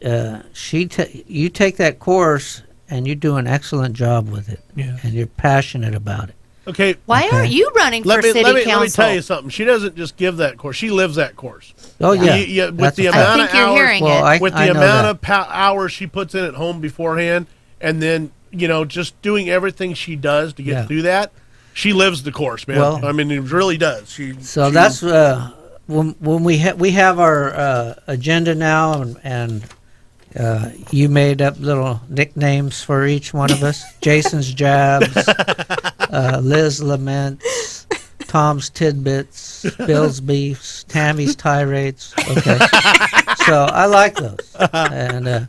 you take that course and you do an excellent job with it. Yeah. And you're passionate about it. Okay. Why aren't you running for city let me council? tell you something. She doesn't just give that course. She lives that course. Oh, yeah. With That's the a amount I of think you're hours, hearing Well, it. with I the know amount that. of hours she puts in at home beforehand, and then just doing everything she does to get Yeah. through that, she lives the course, man. Well- I mean, it really does. That's when we have our agenda now, and you made up little nicknames for each one of us. Jason's Jabs, Liz Laments, Tom's Tidbits, Bill's Beefs, Tammy's Tirades. Okay, so I like those. And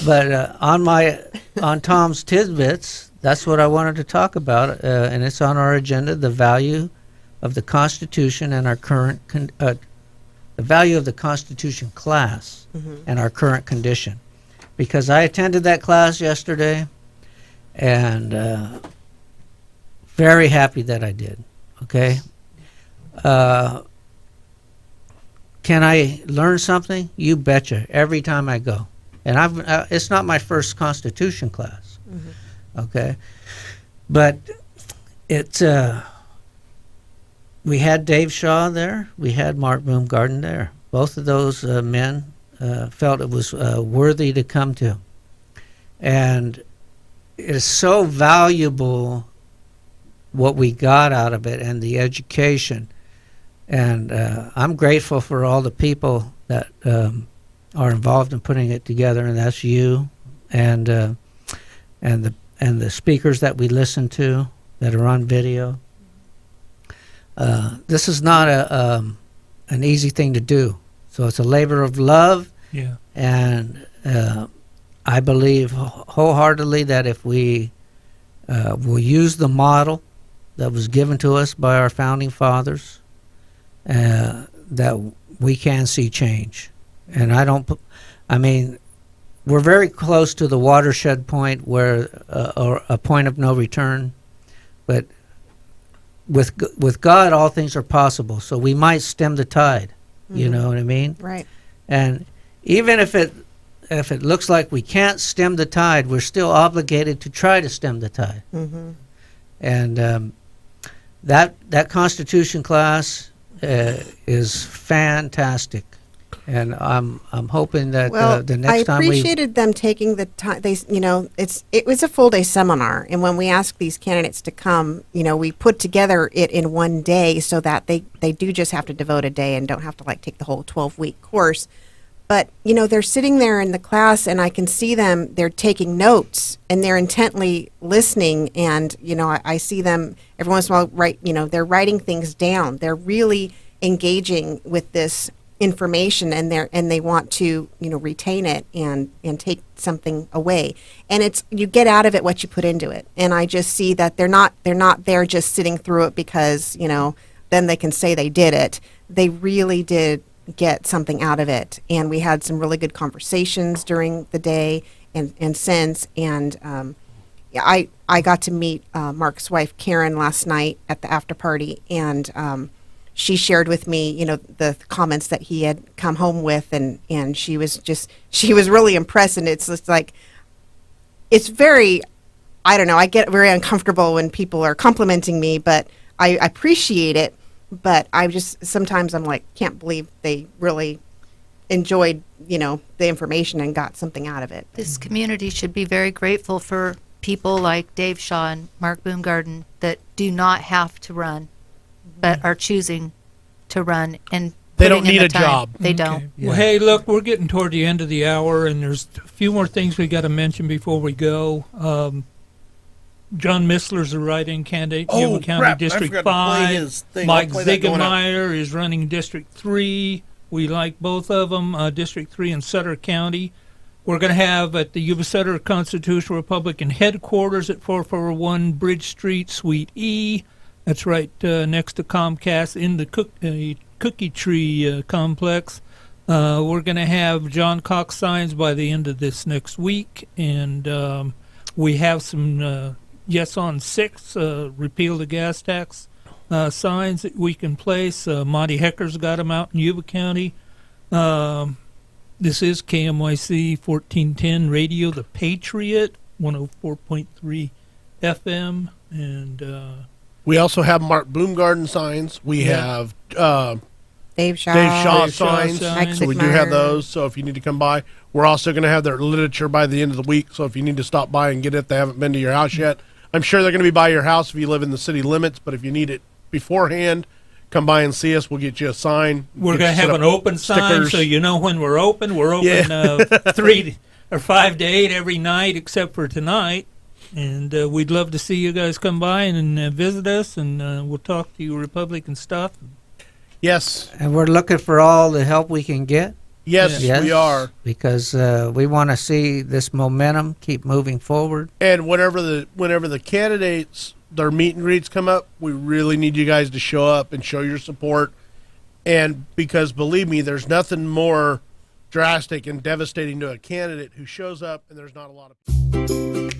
but on Tom's Tidbits, that's what I wanted to talk about, and it's on our agenda: the value of the Constitution and our current the value of the Constitution class and our current condition. Because I attended that class yesterday, and very happy that I did. Okay. Can I learn something? You betcha. Every time I go, and it's not my first Constitution class. Okay, but it's we had Dave Shaw there. We had Mark Boomgarden there. Both of those men felt it was worthy to come to. And it is so valuable what we got out of it and the education. And I'm grateful for all the people that are involved in putting it together, and that's you and the speakers that we listen to that are on video. This is not an easy thing to do. So it's a labor of love. Yeah. And I believe wholeheartedly that if we will use the model that was given to us by our founding fathers, that we can see change. And we're very close to the watershed point where, or a point of no return, but with God, all things are possible. So we might stem the tide. You know what I mean? Right. And even if it looks like we can't stem the tide, we're still obligated to try to stem the tide. And that Constitution class is fantastic, and I'm hoping that the next I time we appreciated them taking the time. It was a full day seminar, and when we asked these candidates to come, we put together it in one day so that they do just have to devote a day and don't have to take the whole 12-week course. But they're sitting there in the class, and I can see them. They're taking notes, and they're intently listening. And I see them every once in a while. They're writing things down. They're really engaging with this information, and they want to retain it and take something away. And you get out of it what you put into it. And I just see that they're not there just sitting through it because then they can say they did it. They really did get something out of it, and we had some really good conversations during the day and since. And I got to meet Mark's wife Karen last night at the after party, and she shared with me the comments that he had come home with, and she was really impressed. And it's just it's very, I don't know, I get very uncomfortable when people are complimenting me, but I appreciate it. But sometimes I'm can't believe they really enjoyed, the information and got something out of it. This community should be very grateful for people like Dave Shaw and Mark Boomgarden that do not have to run, but are choosing to run and They don't putting in need the a time. job. They don't. Well, hey, look, we're getting toward the end of the hour, and there's a few more things we got to mention before we go. John Missler's a write-in candidate, Yuba County crap. I District forgot to play 5. his thing. Mike I'll play that going out. Ziegenmeyer is running District 3. We like both of them, District 3 in Sutter County. We're going to have at the Yuba Sutter Constitutional Republican headquarters at 441 Bridge Street, Suite E. That's right next to Comcast in the Cookie Tree complex. We're going to have John Cox signs by the end of this next week, and we have some Yes on 6, repeal the gas tax signs that we can place. Monty Hecker's got them out in Yuba County. This is KMYC 1410 Radio, The Patriot, 104.3 FM, and We also have Mark Boomgarden signs. We have Dave Shaw, Dave Shaw Dave Shaw signs. signs. So we do have those. So if you need to come by, we're also going to have their literature by the end of the week. So if you need to stop by and get it, they haven't been to your house yet. I'm sure they're going to be by your house if you live in the city limits. But if you need it beforehand, come by and see us. We'll get you a sign. we're going to have an open sign stickers. so you know when we're open. We're open 3 or 5 to 8 every night except for tonight. And we'd love to see you guys come by and visit us, and we'll talk to you Republican stuff. Yes. and we're looking for all the help we can get. Yes, we are. Because we want to see this momentum keep moving forward. And whenever the candidates, their meet and greets come up, we really need you guys to show up and show your support. And because believe me, there's nothing more drastic and devastating to a candidate who shows up and there's not a lot of